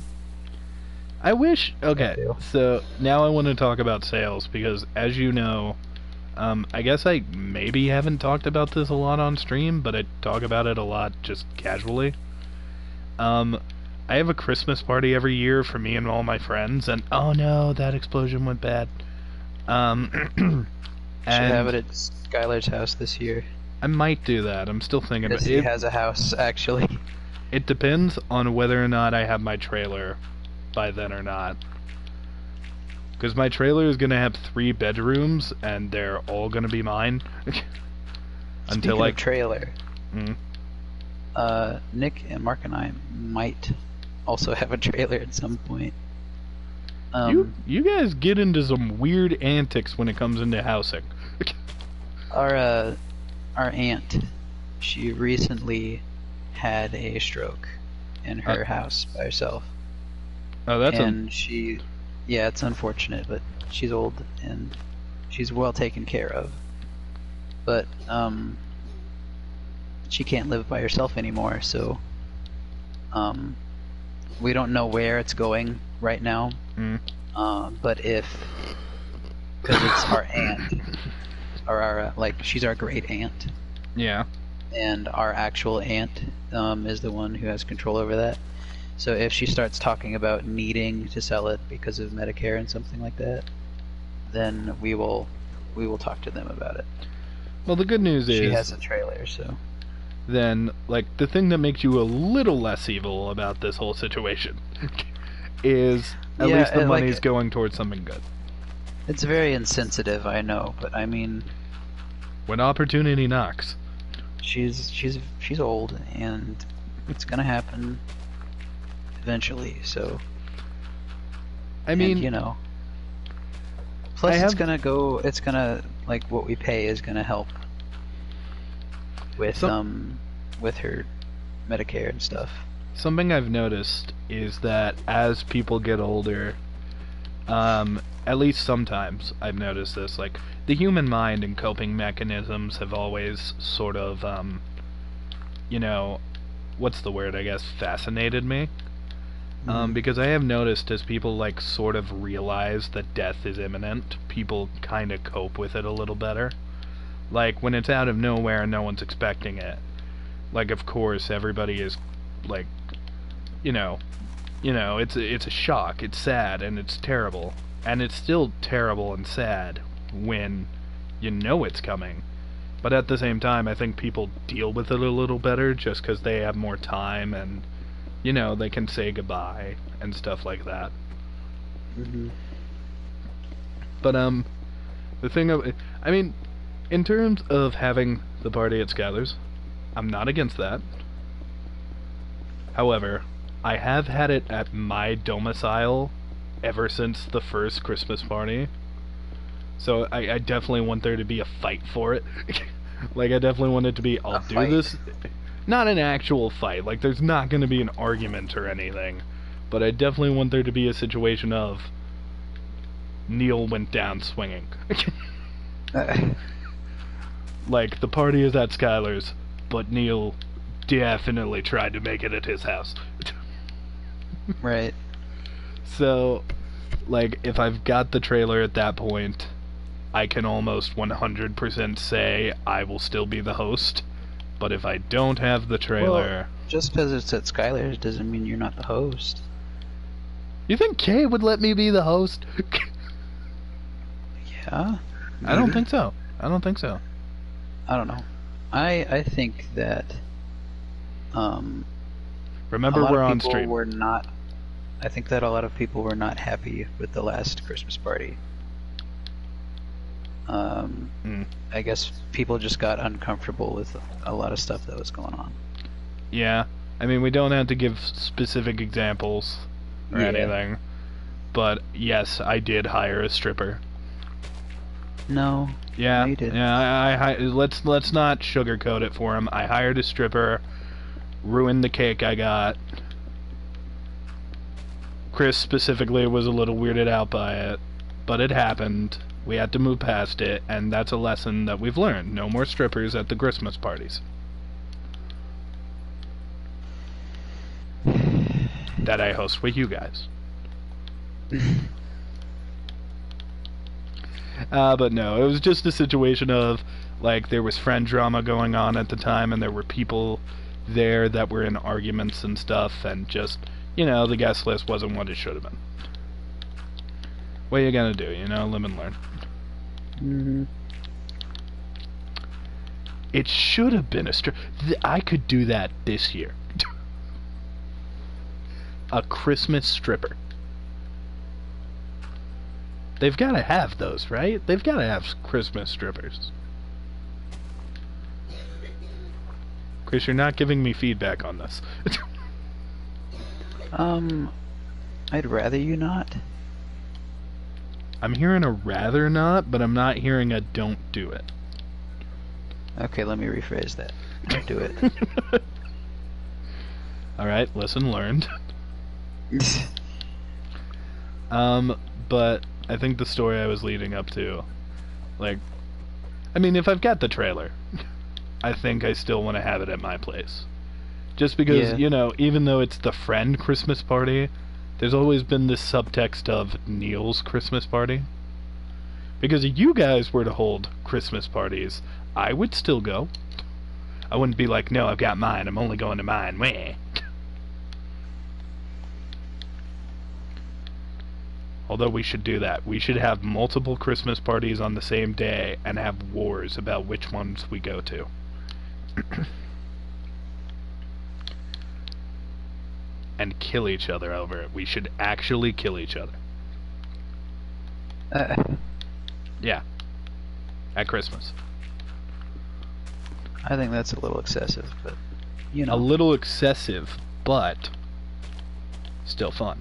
S1: I wish... Okay, so now I want to talk about sales, because as you know, I guess I maybe haven't talked about this a lot on stream, but I talk about it a lot just casually. I have a Christmas party every year for me and all my friends, and oh no, that explosion went bad.
S2: Should have it at Skylar's house this year.
S1: I might do that. I'm still thinking about it.
S2: He has a house, actually.
S1: It depends on whether or not I have my trailer by then or not. Because my trailer is going to have 3 bedrooms, and they're all going to be mine.
S2: Until like trailer. Nick and Mark and I might also have a trailer at some point.
S1: You guys get into some weird antics when it comes into housing.
S2: Our aunt, she recently had a stroke in her house by herself.
S1: Oh, that's
S2: yeah, it's unfortunate, but she's old and she's well taken care of. But she can't live by herself anymore, so we don't know where it's going right now. But because it's our aunt, like she's our great aunt.
S1: Yeah.
S2: And our actual aunt is the one who has control over that. So if she starts talking about needing to sell it because of Medicare and something like that, then we will talk to them about it.
S1: Well, the good news is
S2: she has a trailer, so
S1: then, like, the thing that makes you a little less evil about this whole situation is at least the money's going towards something good.
S2: It's very insensitive, I know, but I mean,
S1: when opportunity knocks,
S2: she's old, and it's gonna happen eventually. So,
S1: I mean,
S2: and, you know, plus it's gonna like what we pay is gonna help with her Medicare and stuff.
S1: Something I've noticed is that as people get older, at least sometimes I've noticed this, like, the human mind and coping mechanisms have always sort of, you know, what's the word, I guess, fascinated me. Because I have noticed as people, like, sort of realize that death is imminent, people kind of cope with it a little better. Like, when it's out of nowhere and no one's expecting it, like, of course, everybody is, like, you know, it's a shock, it's sad, and it's terrible. And it's still terrible and sad when you know it's coming. But at the same time, I think people deal with it a little better just because they have more time and, you know, they can say goodbye and stuff like that. But, the thing of, I mean, in terms of having the party at Skylar's, I'm not against that. However, I have had it at my domicile ever since the first Christmas party. So I definitely want there to be a fight for it. Like, I definitely want it to be, I'll do this. Not an actual fight, like, there's not going to be an argument or anything. But I definitely want there to be a situation of Kneale went down swinging. Like, the party is at Skylar's, but Kneale definitely tried to make it at his house.
S2: Right.
S1: So, like, if I've got the trailer at that point, I can almost 100% say I will still be the host. But if I don't have the trailer...
S2: Well, just because it's at Skylar's doesn't mean you're not the host.
S1: You think Kay would let me be the host?
S2: Yeah?
S1: I don't think so. I don't think so.
S2: I don't know. I think that...
S1: Remember, we're on stream.
S2: I think that a lot of people were not happy with the last Christmas party. I guess people just got uncomfortable with a lot of stuff that was going on.
S1: Yeah. I mean, we don't have to give specific examples or anything. But, yes, I did hire a stripper.
S2: No.
S1: Yeah.
S2: No, you didn't.
S1: Yeah, let's not sugarcoat it for him. I hired a stripper, ruined the cake I got. Chris specifically was a little weirded out by it, but it happened. We had to move past it, and that's a lesson that we've learned. No more strippers at the Christmas parties. That I host with you guys. But no, it was just a situation of, like, there was friend drama going on at the time, and there were people there that were in arguments and stuff, and just, you know, the guest list wasn't what it should have been. What are you gonna do, you know? Live and learn. It should have been a I could do that this year. A Christmas stripper. They've got to have those, right? They've got to have Christmas strippers. Chris, you're not giving me feedback on this.
S2: I'd rather you not.
S1: I'm hearing a rather not, but I'm not hearing a don't do it.
S2: Okay, let me rephrase that. Don't do it.
S1: Alright, lesson learned. But I think the story I was leading up to, like, I mean, if I've got the trailer, I think I still want to have it at my place. Just because, you know, even though it's the friend Christmas party, there's always been this subtext of Kneale's Christmas party. Because if you guys were to hold Christmas parties, I would still go. I wouldn't be like, no, I've got mine, I'm only going to mine. Meh. Although we should do that. We should have multiple Christmas parties on the same day and have wars about which ones we go to. And kill each other over it. We should actually kill each other. Yeah. At Christmas.
S2: I think that's a little excessive, but, you know.
S1: A little excessive, but still fun.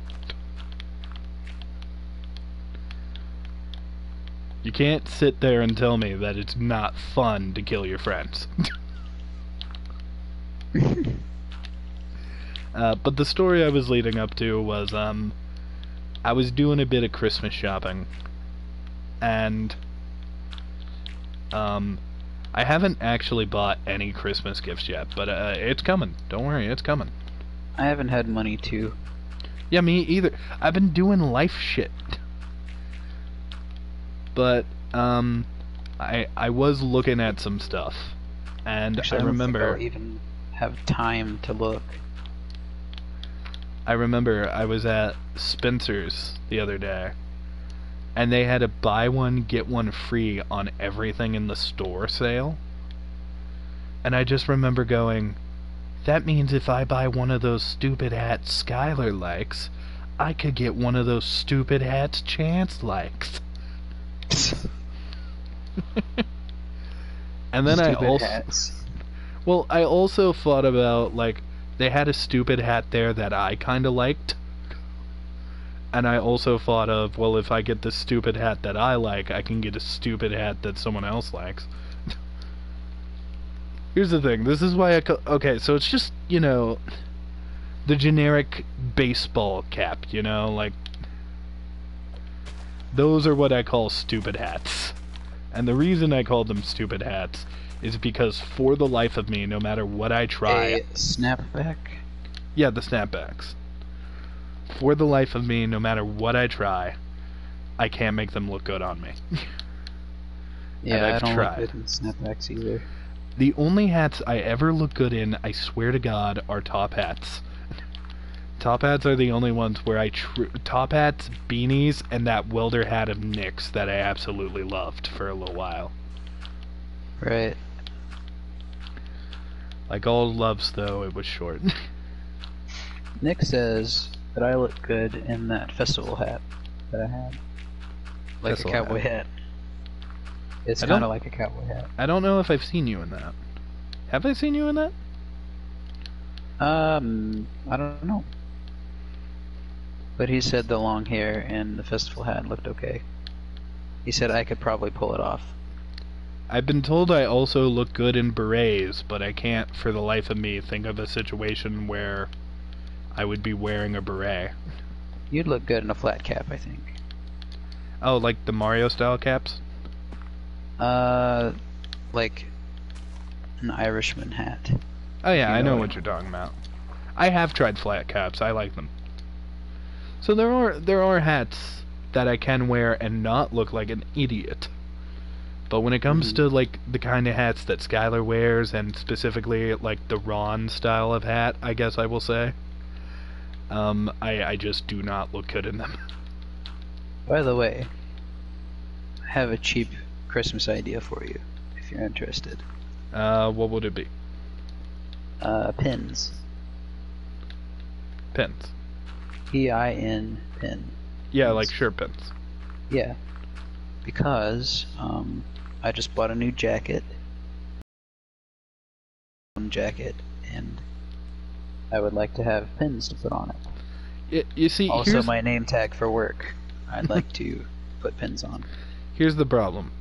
S1: You can't sit there and tell me that it's not fun to kill your friends. But the story I was leading up to was, I was doing a bit of Christmas shopping, and, I haven't actually bought any Christmas gifts yet, but, it's coming. Don't worry, it's coming.
S2: I haven't had money to.
S1: Yeah, me either. I've been doing life shit. But, I was looking at some stuff, and
S2: actually,
S1: I remember...
S2: I don't think I'll even have time to look.
S1: I remember I was at Spencer's the other day, and they had a buy one, get one free on everything in the store sale. And I just remember going, that means if I buy one of those stupid hats Skylar likes, I could get one of those stupid hats Chance likes. And then I also thought about, like, they had a stupid hat there that I kinda liked, and I also thought of, well, if I get the stupid hat that I like, I can get a stupid hat that someone else likes. Here's the thing, this is why okay, so it's just, you know, the generic baseball cap, you know, like, those are what I call stupid hats. And the reason I call them stupid hats is because for the life of me, no matter what I try...
S2: A snapback?
S1: Yeah, the snapbacks. For the life of me, no matter what I try, I can't make them look good on me.
S2: Yeah, I don't look good in snapbacks either.
S1: The only hats I ever look good in, I swear to God, are top hats. Top hats are the only ones where top hats, beanies, and that welder hat of Nick's that I absolutely loved for a little while.
S2: Right.
S1: Like all loves, though, it was short.
S2: Nick says that I look good in that festival hat that I had. Like festival a cowboy hat. It's kind of like a cowboy hat.
S1: I don't know if I've seen you in that. Have I seen you in that?
S2: I don't know. But he said the long hair and the festival hat looked okay. He said I could probably pull it off.
S1: I've been told I also look good in berets, but I can't for the life of me think of a situation where I would be wearing a beret.
S2: You'd look good in a flat cap, I think.
S1: Oh, like the Mario style caps?
S2: Like an Irishman hat.
S1: Oh yeah, I know what you're talking about. I have tried flat caps. I like them. So there are hats that I can wear and not look like an idiot. But when it comes to like the kind of hats that Skylar wears, and specifically like the Ron style of hat, I guess I will say, I just do not look good in them.
S2: By the way, I have a cheap Christmas idea for you, if you're interested.
S1: What would it be?
S2: Pins.
S1: Pins.
S2: P-I-N, pin.
S1: Yeah,
S2: pins.
S1: like shirt pins.
S2: Yeah. Because, I just bought a new jacket. And I would like to have pins to put on it.
S1: You see,
S2: also my name tag for work. I'd like to put pins on.
S1: Here's the problem.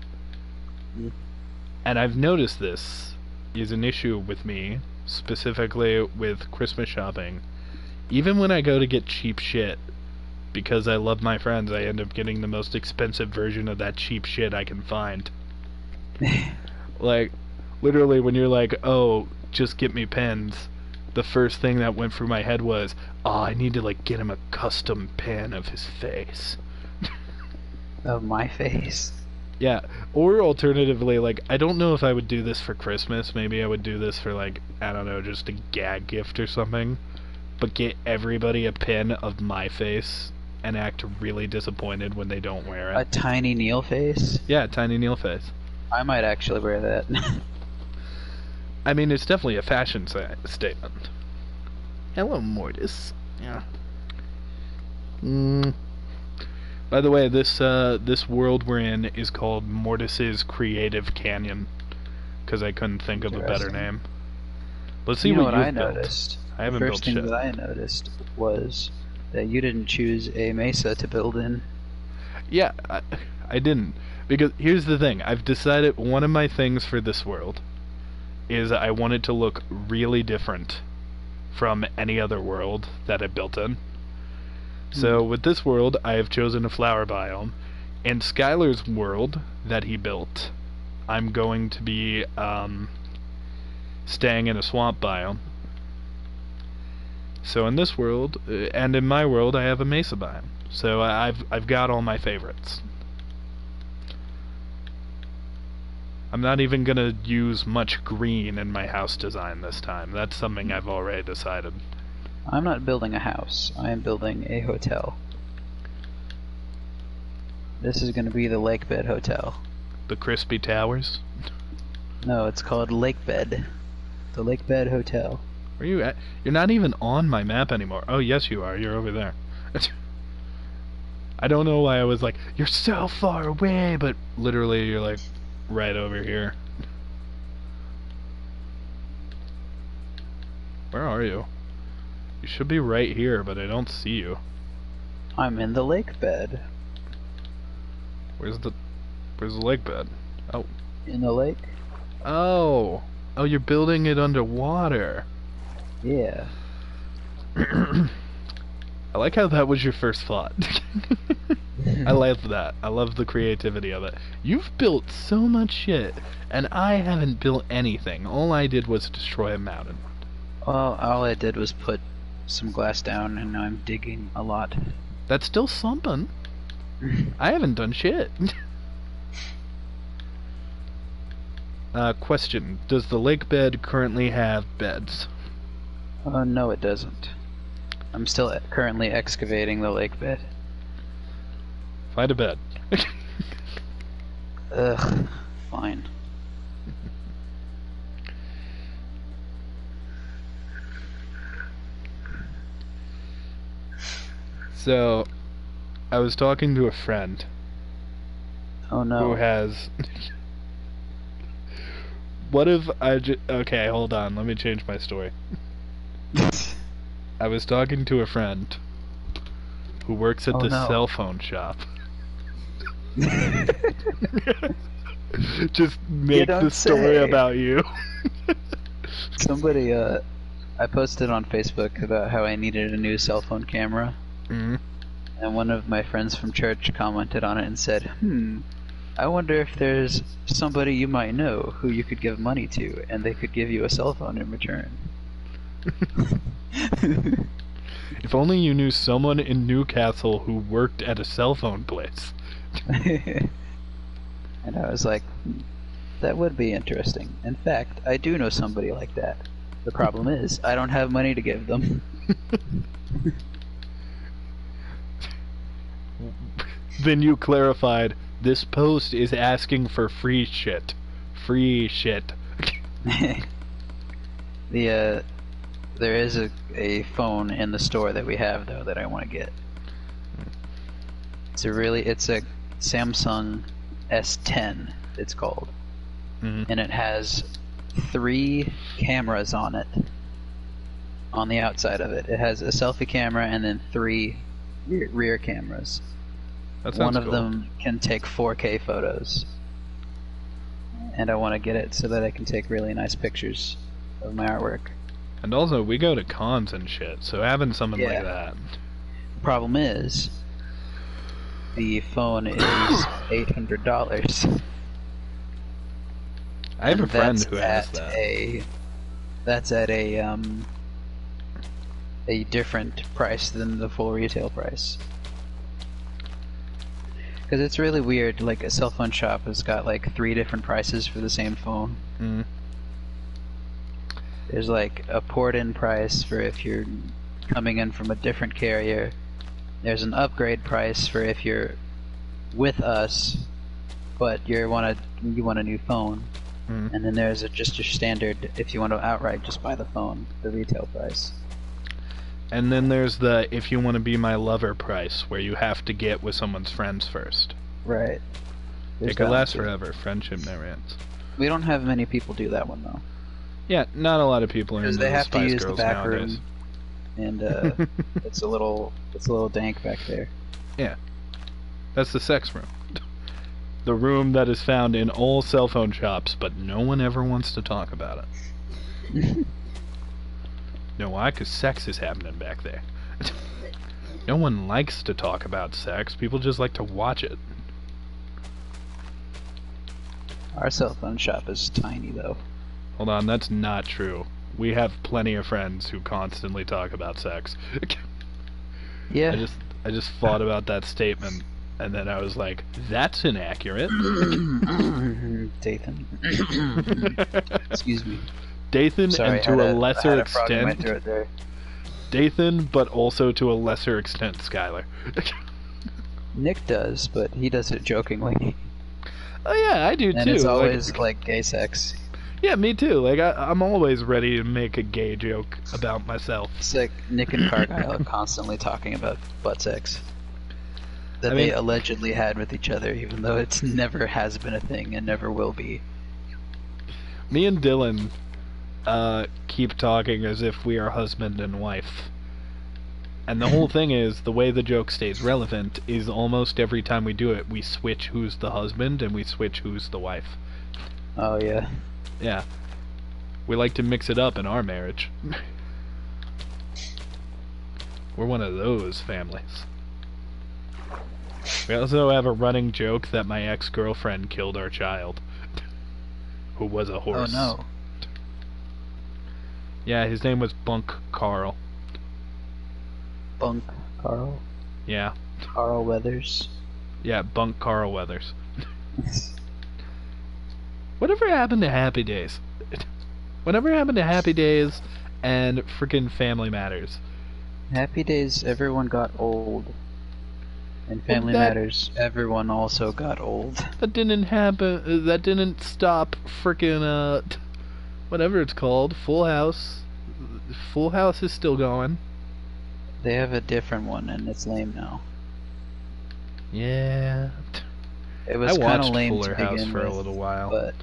S1: And I've noticed this is an issue with me, specifically with Christmas shopping. Even when I go to get cheap shit, because I love my friends, I end up getting the most expensive version of that cheap shit I can find. Like, literally when you're like, oh, just get me pins, the first thing that went through my head was, oh, I need to like get him a custom pin of his face.
S2: Of my face?
S1: Yeah, or alternatively, like, I don't know if I would do this for Christmas. Maybe I would do this for, like, I don't know, just a gag gift or something. But get everybody a pin of my face and act really disappointed when they don't wear it.
S2: A tiny Kneale face?
S1: Yeah, tiny Kneale face.
S2: I might actually wear that.
S1: I mean, it's definitely a fashion statement. Hello, Mortis. Yeah. By the way, this world we're in is called Mortis's Creative Canyon, because I couldn't think of a better name. Let's see what I
S2: noticed.
S1: I haven't built shit.
S2: The first thing that I noticed was that you didn't choose a mesa to build in.
S1: Yeah, I didn't. Because here's the thing. I've decided one of my things for this world is I want it to look really different from any other world that I built in. So with this world, I have chosen a flower biome. In Skylar's world that he built, I'm going to be staying in a swamp biome. So in this world, and in my world, I have a mesa biome. So I've got all my favorites. I'm not even gonna use much green in my house design this time. That's something I've already decided.
S2: I'm not building a house. I am building a hotel. This is gonna be the Lakebed Hotel.
S1: The Crispy Towers?
S2: No, it's called Lakebed. The Lakebed Hotel.
S1: Where are you at? You're not even on my map anymore. Oh, yes you are. You're over there. I don't know why I was like, you're so far away, but literally you're like right over here. Where are you? You should be right here, but I don't see you.
S2: I'm in the lake bed.
S1: Where's the lake bed? Oh.
S2: In the lake?
S1: Oh. Oh, you're building it underwater.
S2: Yeah.
S1: I like how that was your first thought. I love that. I love the creativity of it. You've built so much shit, and I haven't built anything. All I did was destroy a mountain.
S2: Well, all I did was put some glass down, and now I'm digging a lot.
S1: That's still something. I haven't done shit. Question. Does the lake bed currently have beds?
S2: No, it doesn't. I'm still currently excavating the lake bed.
S1: Find a bed.
S2: Ugh, fine.
S1: So, I was talking to a friend.
S2: Oh no.
S1: Who has... What if I okay, hold on, let me change my story. I was talking to a friend who works at this cell phone shop. Just make the story about you.
S2: Somebody, I posted on Facebook about how I needed a new cell phone camera.
S1: Mm-hmm.
S2: And one of my friends from church commented on it and said, I wonder if there's somebody you might know who you could give money to, and they could give you a cell phone in return.
S1: If only you knew someone in Newcastle who worked at a cell phone place.
S2: And I was like, that would be interesting. In fact, I do know somebody like that. The problem is, I don't have money to give them.
S1: Then you clarified, this post is asking for free shit. Free shit.
S2: There is a phone in the store that we have, though, that I want to get. It's a Samsung S10, it's called.
S1: Mm-hmm.
S2: And it has 3 cameras on it. On the outside of it. It has a selfie camera and then 3 rear cameras. One of them can take 4K photos. And I want to get it so that I can take really nice pictures of my artwork.
S1: And also, we go to cons and shit, so having something like that.
S2: The problem is, the phone is $800.
S1: I have a friend who has that.
S2: That's at a different price than the full retail price. Because it's really weird, like a cell phone shop has got like 3 different prices for the same phone.
S1: Mm.
S2: There's like a port-in price for if you're coming in from a different carrier. There's an upgrade price for if you're with us, but you want a new phone.
S1: Mm.
S2: And then there's just your standard if you want to outright just buy the phone, the retail price.
S1: And then there's the if you want to be my lover price, where you have to get with someone's friends first.
S2: Right.
S1: It could last forever. Friendship never ends.
S2: We don't have many people do that one though.
S1: Yeah, not a lot of people are into
S2: they
S1: the
S2: have
S1: Spice
S2: to use
S1: Girls
S2: the back
S1: nowadays.
S2: room, and it's a little dank back there.
S1: Yeah, that's the sex room. The room that is found in all cell phone shops, but no one ever wants to talk about it. No, why? Because sex is happening back there. No one likes to talk about sex. People just like to watch it.
S2: Our cell phone shop is tiny, though.
S1: Hold on, that's not true. We have plenty of friends who constantly talk about sex.
S2: Yeah.
S1: I just thought about that statement, and then I was like, that's inaccurate.
S2: Dathan. Excuse me.
S1: Dathan,
S2: Sorry,
S1: and to a lesser extent...
S2: there.
S1: Dathan, but also to a lesser extent, Skylar.
S2: Nick does, but he does it jokingly.
S1: Oh yeah, I do too.
S2: And it's always like gay sex.
S1: Yeah, me too. Like I'm always ready to make a gay joke about myself.
S2: It's like Nick and Cargyle are constantly talking about butt sex that they allegedly had with each other, even though it never has been a thing and never will be.
S1: Me and Dylan keep talking as if we are husband and wife. And the whole thing is, the way the joke stays relevant is almost every time we do it, we switch who's the husband and we switch who's the wife.
S2: Oh, yeah.
S1: Yeah. We like to mix it up in our marriage. We're one of those families. We also have a running joke that my ex-girlfriend killed our child. Who was a horse.
S2: Oh, no.
S1: Yeah, his name was Bunk Carl.
S2: Bunk Carl?
S1: Yeah.
S2: Carl Weathers?
S1: Yeah, Bunk Carl Weathers. Whatever happened to Happy Days? Whatever happened to Happy Days and frickin' Family Matters?
S2: Happy Days, everyone got old. And Family Matters, everyone also got old.
S1: That didn't happen. That didn't stop frickin' whatever it's called, Full House. Full House is still going.
S2: They have a different one, and it's lame now.
S1: Yeah.
S2: It was kind of lame
S1: Fuller
S2: to
S1: House
S2: begin
S1: for
S2: with,
S1: a little while.
S2: But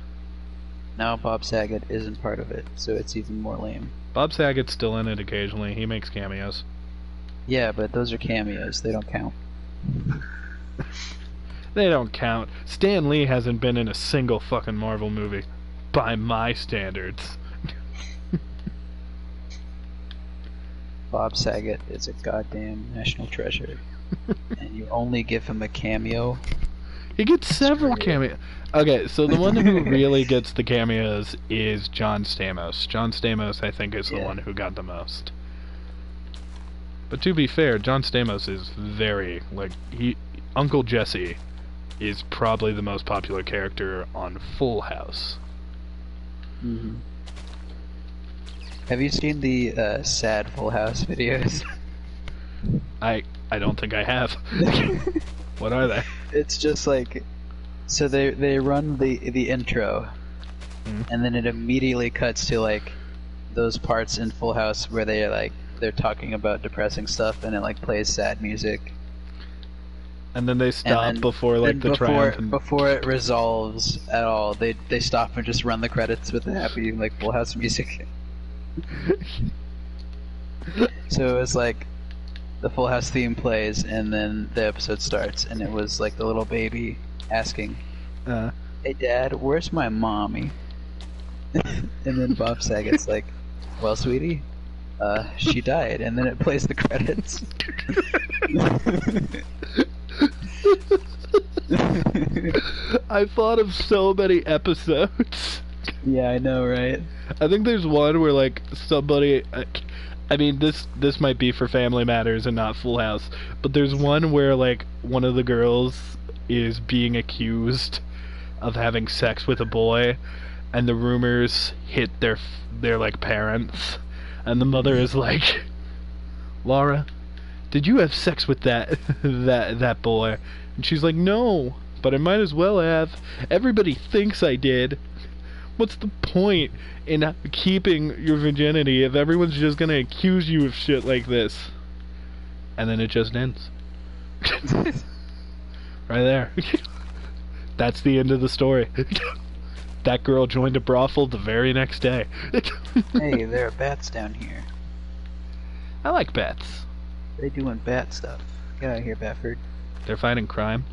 S2: now Bob Saget isn't part of it, so it's even more lame.
S1: Bob Saget's still in it occasionally. He makes cameos.
S2: Yeah, but those are cameos. They don't count.
S1: They don't count. Stan Lee hasn't been in a single fucking Marvel movie. By my standards.
S2: Bob Saget is a goddamn national treasure. And you only give him a cameo.
S1: He gets several cameos. Okay, so the one who really gets the cameos is John Stamos. John Stamos, I think, is the one who got the most. But to be fair, John Stamos is very, like, Uncle Jesse is probably the most popular character on Full House.
S2: Mm-hmm. Have you seen the sad Full House videos?
S1: I don't think I have. What are they?
S2: It's just like, so they run the intro, and then it immediately cuts to like those parts in Full House where they're talking about depressing stuff, and it like plays sad music.
S1: And then they stop before like the triumph.
S2: Before it resolves at all, they stop and just run the credits with the happy like Full House music. So it's like the Full House theme plays, and then the episode starts, and it was like the little baby asking, "Hey Dad, where's my mommy?" And then Bob Saget's like, "Well, sweetie, she died," and then it plays the credits.
S1: I thought of so many episodes.
S2: Yeah, I know, right?
S1: I think there's one where like somebody, I mean this might be for Family Matters and not Full House, but there's one where like one of the girls is being accused of having sex with a boy, and the rumors hit their like parents, and the mother is like, Laura, did you have sex with that boy? And she's like, no, but I might as well have. Everybody thinks I did. What's the point in keeping your virginity if everyone's just gonna accuse you of shit like this? And then it just ends. Right there. That's the end of the story. That girl joined a brothel the very next day.
S2: Hey, there are bats down here.
S1: I like bats.
S2: They doing bat stuff. Get out of here, Bafford.
S1: They're fighting crime.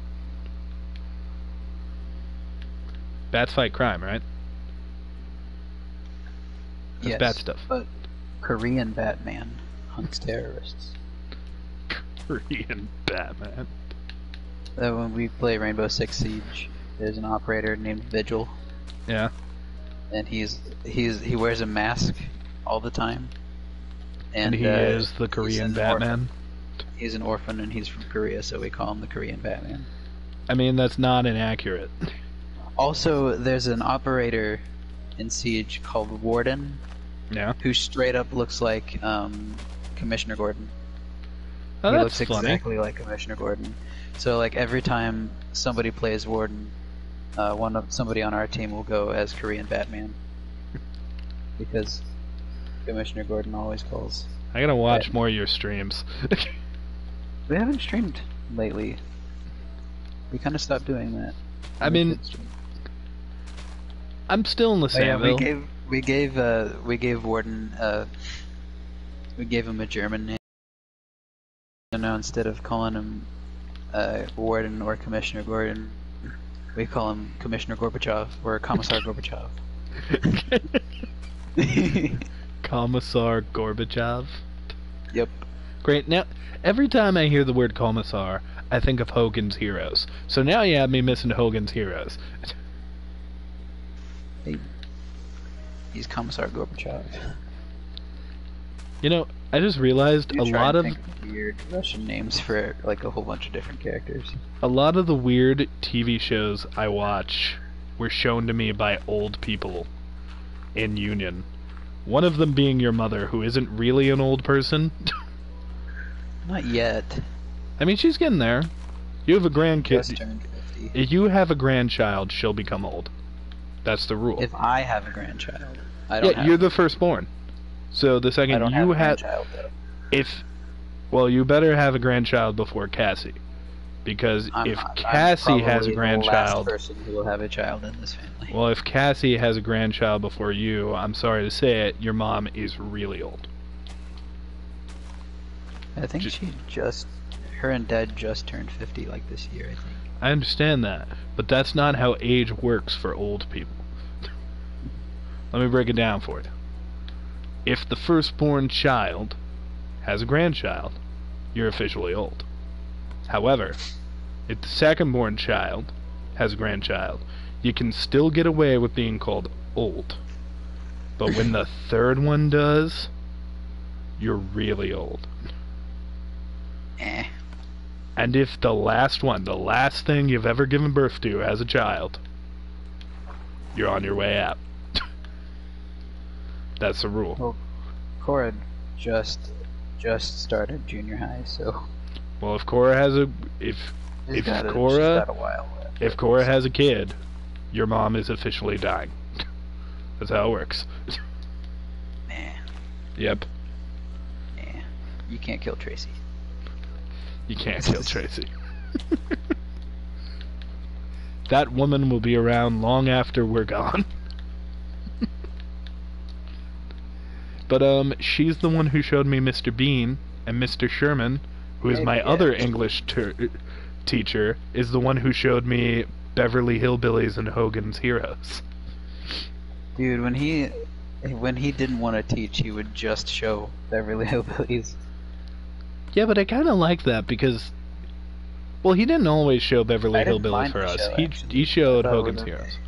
S1: Bats fight crime, right? That's
S2: yes,
S1: bat stuff.
S2: But Korean Batman hunts terrorists.
S1: Korean Batman.
S2: When we play Rainbow Six Siege, there's an operator named Vigil.
S1: Yeah.
S2: And he wears a mask all the time.
S1: And he is the Korean Batman.
S2: He's an orphan and he's from Korea, so we call him the Korean Batman.
S1: I mean, that's not inaccurate.
S2: Also, there's an operator in Siege called Warden.
S1: Yeah.
S2: Who straight up looks like Commissioner Gordon.
S1: Oh,
S2: he
S1: that's
S2: looks
S1: funny.
S2: exactly like Commissioner Gordon. So, like, every time somebody plays Warden, somebody on our team will go as Korean Batman. Because Commissioner Gordon always calls.
S1: I gotta watch more of your streams.
S2: We haven't streamed lately. We kind of stopped doing that.
S1: I mean, I'm still in the same.
S2: Yeah, we gave Warden we gave him a German name. So now instead of calling him Warden or Commissioner Gordon, we call him Commissioner Gorbachev or Commissar Gorbachev.
S1: Commissar Gorbachev?
S2: Yep.
S1: Great. Now, every time I hear the word Commissar, I think of Hogan's Heroes. So now you have me missing Hogan's Heroes.
S2: Hey, he's Commissar Gorbachev.
S1: You know, I just realized a lot of
S2: weird Russian names for like a whole bunch of different characters.
S1: A lot of the weird TV shows I watch were shown to me by old people in Union. One of them being your mother, who isn't really an old person.
S2: Not yet.
S1: I mean, she's getting there. You have a grandkid.
S2: Just turned 50.
S1: If you have a grandchild, she'll become old. That's the rule.
S2: If I have a grandchild, I don't.
S1: Yeah, you're the firstborn. So the second you have, well, you better have a grandchild before Cassie, because if Cassie has a grandchild,
S2: the last person who will have a child in this family.
S1: Well, if Cassie has a grandchild before you, I'm sorry to say it, your mom is really old.
S2: I think her and Dad just turned 50 like this year, I think.
S1: I understand that, but that's not how age works for old people. Let me break it down for you. If the firstborn child has a grandchild, you're officially old. However, if the secondborn child has a grandchild, you can still get away with being called old. But when the third one does, you're really old. And if the last one, the last thing you've ever given birth to as a child, you're on your way out. That's the rule.
S2: Well, Cora just started junior high, so.
S1: Well, if Cora has if Cora has a kid, your mom is officially dying. That's how it works.
S2: Nah.
S1: Yep.
S2: Nah. You can't kill Tracy.
S1: You can't kill Tracy. That woman will be around long after we're gone. But she's the one who showed me Mr. Bean, and Mr. Sherman, who is my other English teacher, is the one who showed me Beverly Hillbillies and Hogan's Heroes.
S2: Dude, when he didn't want to teach, he would just show Beverly Hillbillies.
S1: Yeah, but I kind of like that because, well, he didn't always show Beverly Hillbillies for us. He showed Hogan's Heroes.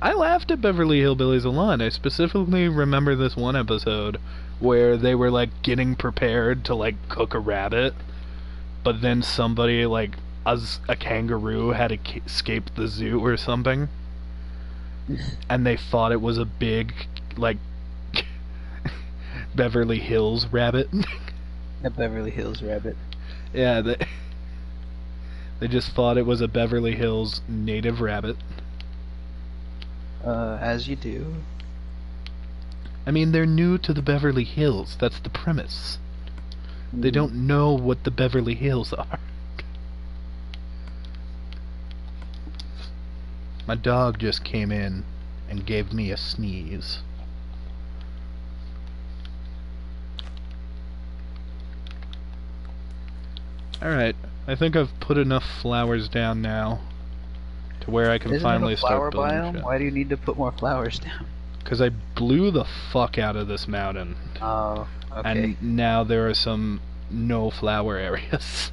S1: I laughed at Beverly Hillbillies a lot. I specifically remember this one episode where they were like getting prepared to like cook a rabbit, but then somebody like a kangaroo had escaped the zoo or something, and they thought it was a big, like, Beverly Hills rabbit.
S2: A Beverly Hills rabbit.
S1: Yeah, they just thought it was a Beverly Hills native rabbit.
S2: As you do.
S1: I mean, they're new to the Beverly Hills. That's the premise. They don't know what the Beverly Hills are. My dog just came in and gave me a sneeze. Alright, I think I've put enough flowers down now to where I can finally start building shit.
S2: Why do you need to put more flowers down?
S1: Because I blew the fuck out of this mountain.
S2: Oh, okay.
S1: And now there are some no flower areas.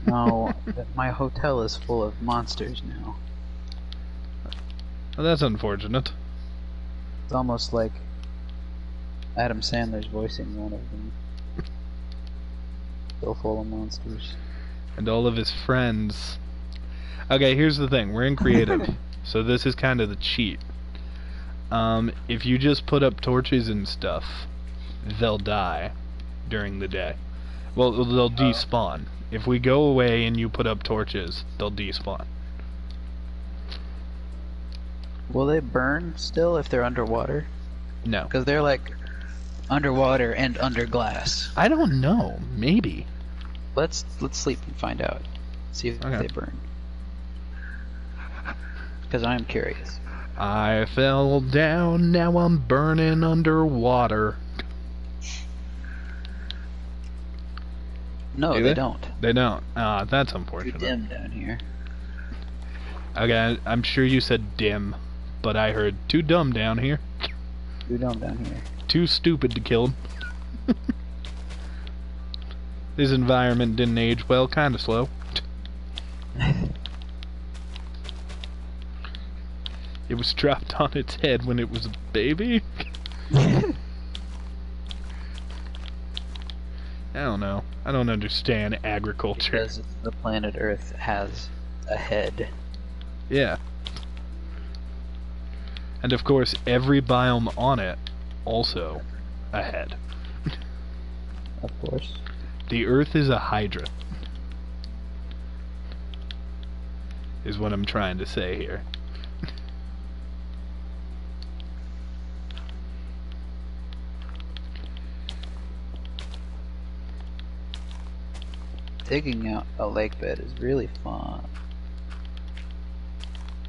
S2: No, my hotel is full of monsters now.
S1: Well, that's unfortunate.
S2: It's almost like Adam Sandler's voicing one of them. So full of monsters.
S1: And all of his friends. Okay, here's the thing. We're in creative. So this is kind of the cheat. If you just put up torches and stuff, they'll die during the day. Well, they'll despawn. If we go away and you put up torches, they'll despawn.
S2: Will they burn still if they're underwater?
S1: No.
S2: Because they're like underwater and under glass.
S1: I don't know. Maybe.
S2: Let's sleep and find out. See if they burn. Because I'm curious.
S1: I fell down, now I'm burning underwater.
S2: No, they don't.
S1: They don't. That's unfortunate.
S2: Too dim down here.
S1: Okay, I'm sure you said dim, but I heard too dumb down here.
S2: Too dumb down here.
S1: Too stupid to kill him. This environment didn't age well, kinda slow. It was dropped on its head when it was a baby. I don't know. I don't understand agriculture.
S2: Because the planet Earth has a head.
S1: Yeah. And of course, every biome on it also a head.
S2: Of course.
S1: The Earth is a hydra. Is what I'm trying to say here.
S2: Digging out a lake bed is really fun.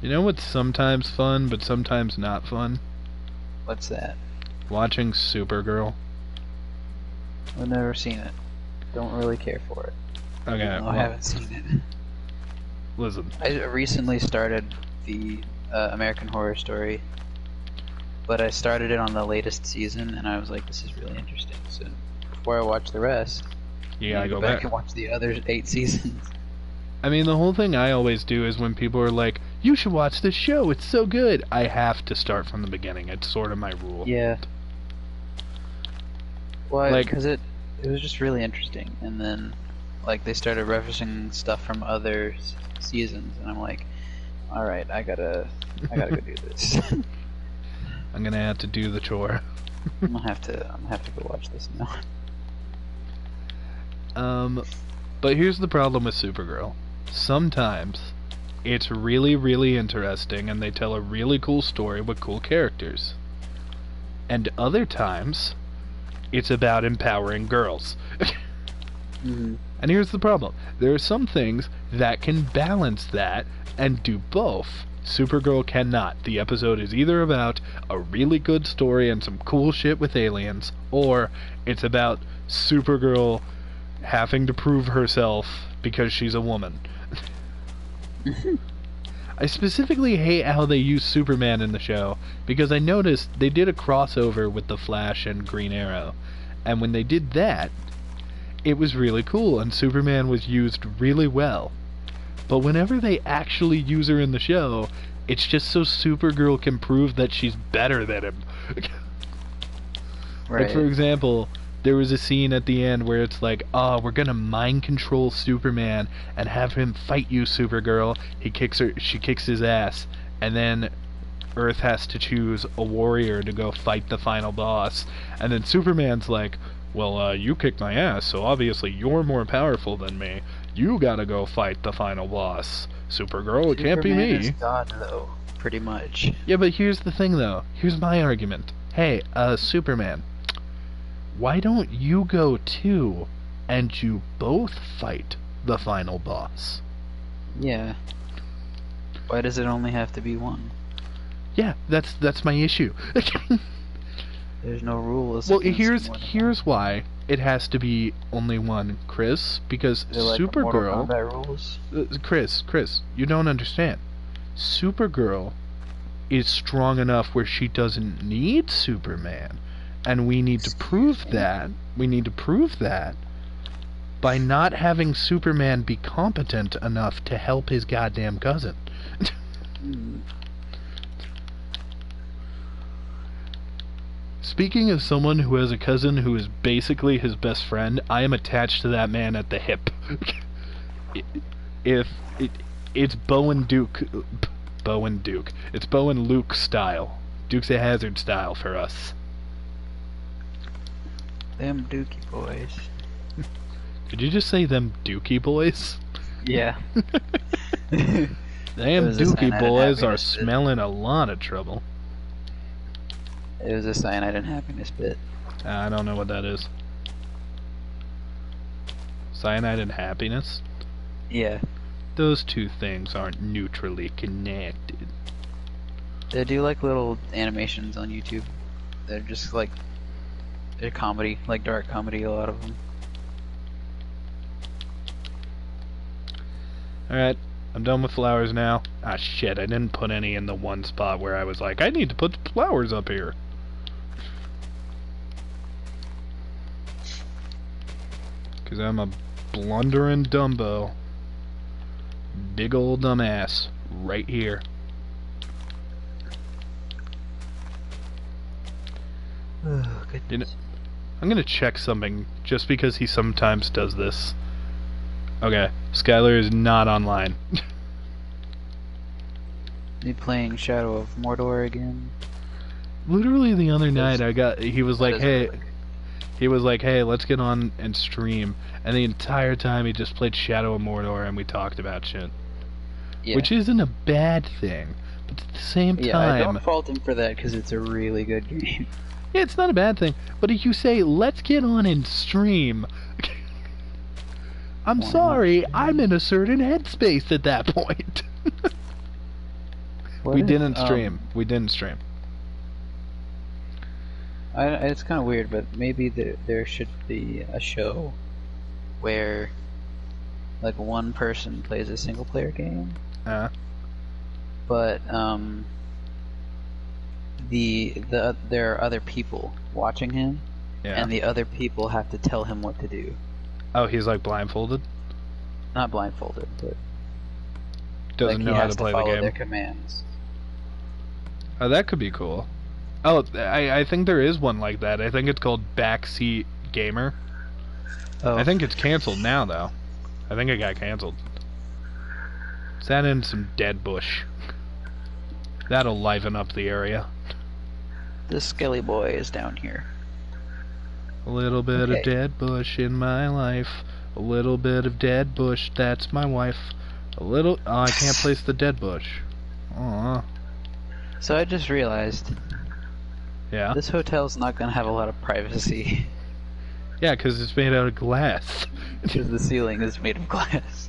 S1: You know what's sometimes fun, but sometimes not fun?
S2: What's that?
S1: Watching Supergirl.
S2: I've never seen it. Don't really care for it.
S1: Okay.
S2: No, I haven't seen it.
S1: Listen.
S2: I recently started the American Horror Story, but I started it on the latest season, and I was like, this is really interesting. So before I watch the rest,
S1: you gotta go
S2: back and watch the other 8 seasons.
S1: I mean, the whole thing I always do is when people are like, you should watch this show, it's so good, I have to start from the beginning. It's sort of my rule.
S2: Yeah. Well, because it was just really interesting, and then like they started referencing stuff from other seasons, and I'm like, all right, I gotta go do this.
S1: I'm gonna have to do the chore.
S2: I'm gonna have to go watch this now.
S1: But here's the problem with Supergirl. Sometimes it's really, really interesting and they tell a really cool story with cool characters. And other times, it's about empowering girls.
S2: Mm-hmm.
S1: And here's the problem. There are some things that can balance that and do both. Supergirl cannot. The episode is either about a really good story and some cool shit with aliens, or it's about Supergirl having to prove herself because she's a woman. I specifically hate how they use Superman in the show, because I noticed they did a crossover with The Flash and Green Arrow, and when they did that, it was really cool, and Superman was used really well. But whenever they actually use her in the show, it's just so Supergirl can prove that she's better than him.
S2: Right.
S1: Like, for example, there was a scene at the end where it's like, oh, we're gonna mind control Superman and have him fight you, Supergirl. She kicks his ass, and then Earth has to choose a warrior to go fight the final boss. And then Superman's like, well, you kicked my ass, so obviously you're more powerful than me. You gotta go fight the final boss. Supergirl, it can't be me.
S2: Superman is God, though, pretty much.
S1: Yeah, but here's the thing, though. Here's my argument. Hey, Superman, why don't you go too, and you both fight the final boss?
S2: Yeah. Why does it only have to be one?
S1: Yeah, that's my issue.
S2: There's no rules.
S1: Well, here's why it has to be only one, Chris. Because Supergirl.
S2: Rules?
S1: Chris, you don't understand. Supergirl is strong enough where she doesn't need Superman, and we need to prove that. We need to prove that by not having Superman be competent enough to help his goddamn cousin. Speaking of someone who has a cousin who is basically his best friend, I am attached to that man at the hip. It's Bo and Duke. It's Bo and Luke style. Dukes of Hazzard style for us.
S2: Them Dookie boys.
S1: Could you just say them Dookie boys?
S2: Yeah.
S1: Them Dookie boys are smelling a lot of trouble.
S2: It was a cyanide and happiness bit.
S1: I don't know what that is. Cyanide and happiness?
S2: Yeah.
S1: Those two things aren't neutrally connected.
S2: They do like little animations on YouTube. They're just like, they're comedy, like dark comedy, a lot of them.
S1: Alright, I'm done with flowers now. Ah shit, I didn't put any in the one spot where I was like, I need to put the flowers up here. Cause I'm a blundering Dumbo. Big ol' dumbass. Right here.
S2: Oh, goodness.
S1: I'm gonna check something, just because he sometimes does this. Okay, Skylar is not online.
S2: You playing Shadow of Mordor again?
S1: Literally the other night he was like, hey, let's get on and stream. And the entire time he just played Shadow of Mordor and we talked about shit. Yeah. Which isn't a bad thing, but at the same time...
S2: Yeah, I don't fault him for that because it's a really good game.
S1: Yeah, it's not a bad thing, but if you say, let's get on and stream... I'm sorry, I'm in a certain headspace at that point. We didn't stream.
S2: It's kind of weird, but maybe there should be a show where, like, one person plays a single-player game, but there are other people watching him, and the other people have to tell him what to do.
S1: Oh, he's like blindfolded?
S2: Not blindfolded, but
S1: doesn't know how to play the game.
S2: Their commands.
S1: Oh, that could be cool. Oh, I think there is one like that. I think it's called Backseat Gamer. Oh. I think it's canceled now, though. I think it got canceled. Sat in some dead bush. That'll liven up the area.
S2: The Skelly boy is down here.
S1: A little bit of dead bush in my life. A little bit of dead bush, that's my wife. A little... Oh, I can't place the dead bush. Aww.
S2: So I just realized...
S1: Yeah?
S2: This hotel's not gonna have a lot of privacy.
S1: Yeah, because it's made out of glass.
S2: Because the ceiling is made of glass.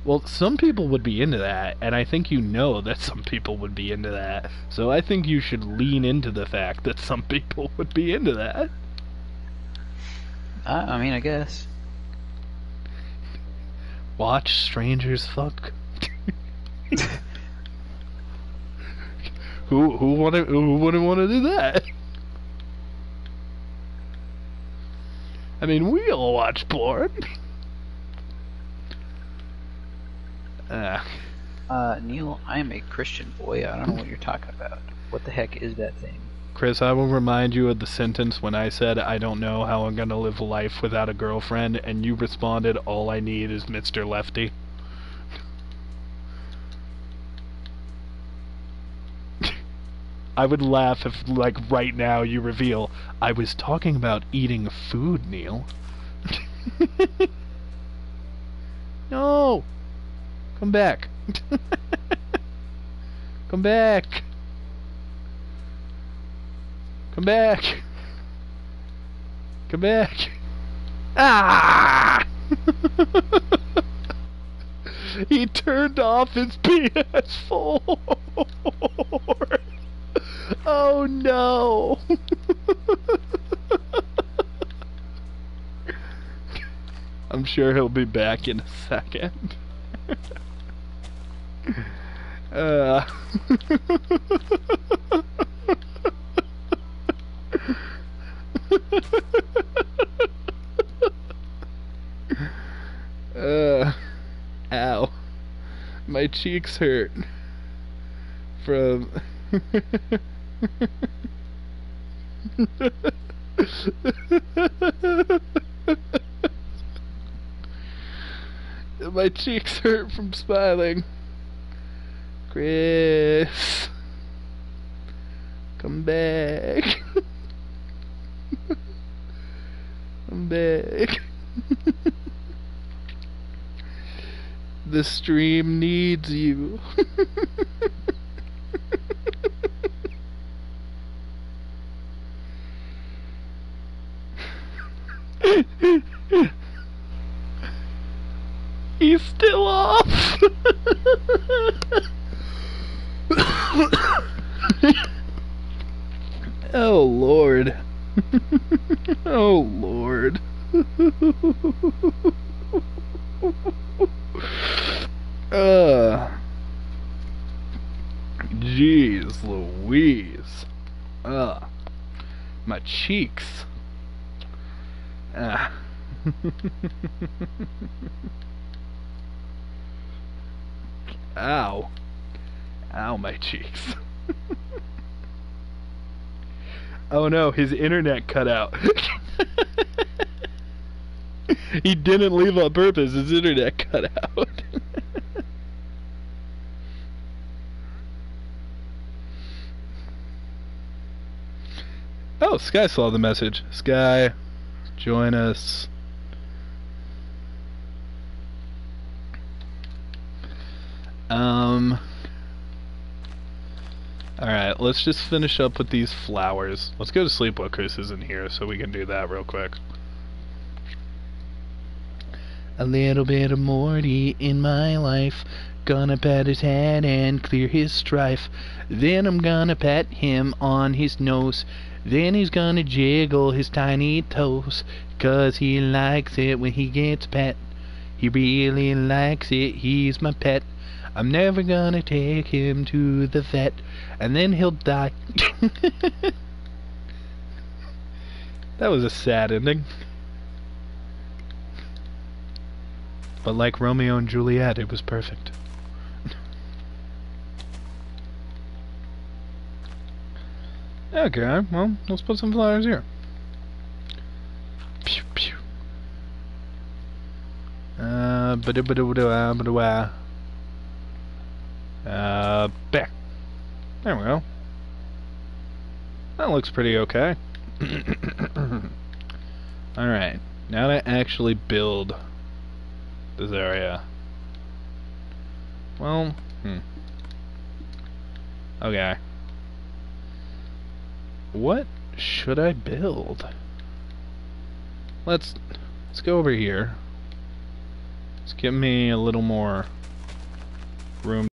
S1: Well, some people would be into that, and I think you know that some people would be into that. So I think you should lean into the fact that some people would be into that.
S2: I mean, I guess.
S1: Watch strangers fuck. Who wouldn't want to do that? I mean, we all watch porn.
S2: Neil, I am a Christian boy. I don't know what you're talking about. What the heck is that thing?
S1: Chris, I will remind you of the sentence when I said I don't know how I'm gonna live life without a girlfriend, and you responded, all I need is Mr. Lefty. I would laugh if, like, right now you reveal, I was talking about eating food, Neil. No! Come back. Come back. Come back. Come back. Ah! He turned off his PS4. Oh no. I'm sure he'll be back in a second. Ow. My cheeks hurt from my cheeks hurt from smiling. Chris, come back. Come back. The stream needs you. He's still off. Oh Lord. Oh Lord. Jeez Louise. My cheeks. Ow. Ow, my cheeks. Oh no, his internet cut out. He didn't leave on purpose, his internet cut out. Oh, Sky saw the message. Sky, join us. Alright, let's just finish up with these flowers. Let's go to sleep while Chris isn't here so we can do that real quick. A little bit of Morty in my life. Gonna pat his head and clear his strife. Then I'm gonna pat him on his nose. Then he's gonna jiggle his tiny toes. 'Cause he likes it when he gets pet. He really likes it, he's my pet. I'm never gonna take him to the vet. And then he'll die. That was a sad ending. But like Romeo and Juliet, it was perfect. Okay, well, let's put some flowers here. Pew, pew. There. There we go. That looks pretty okay. Alright, now to actually build this area. Well, okay. What should I build? Let's go over here. Let's give me a little more room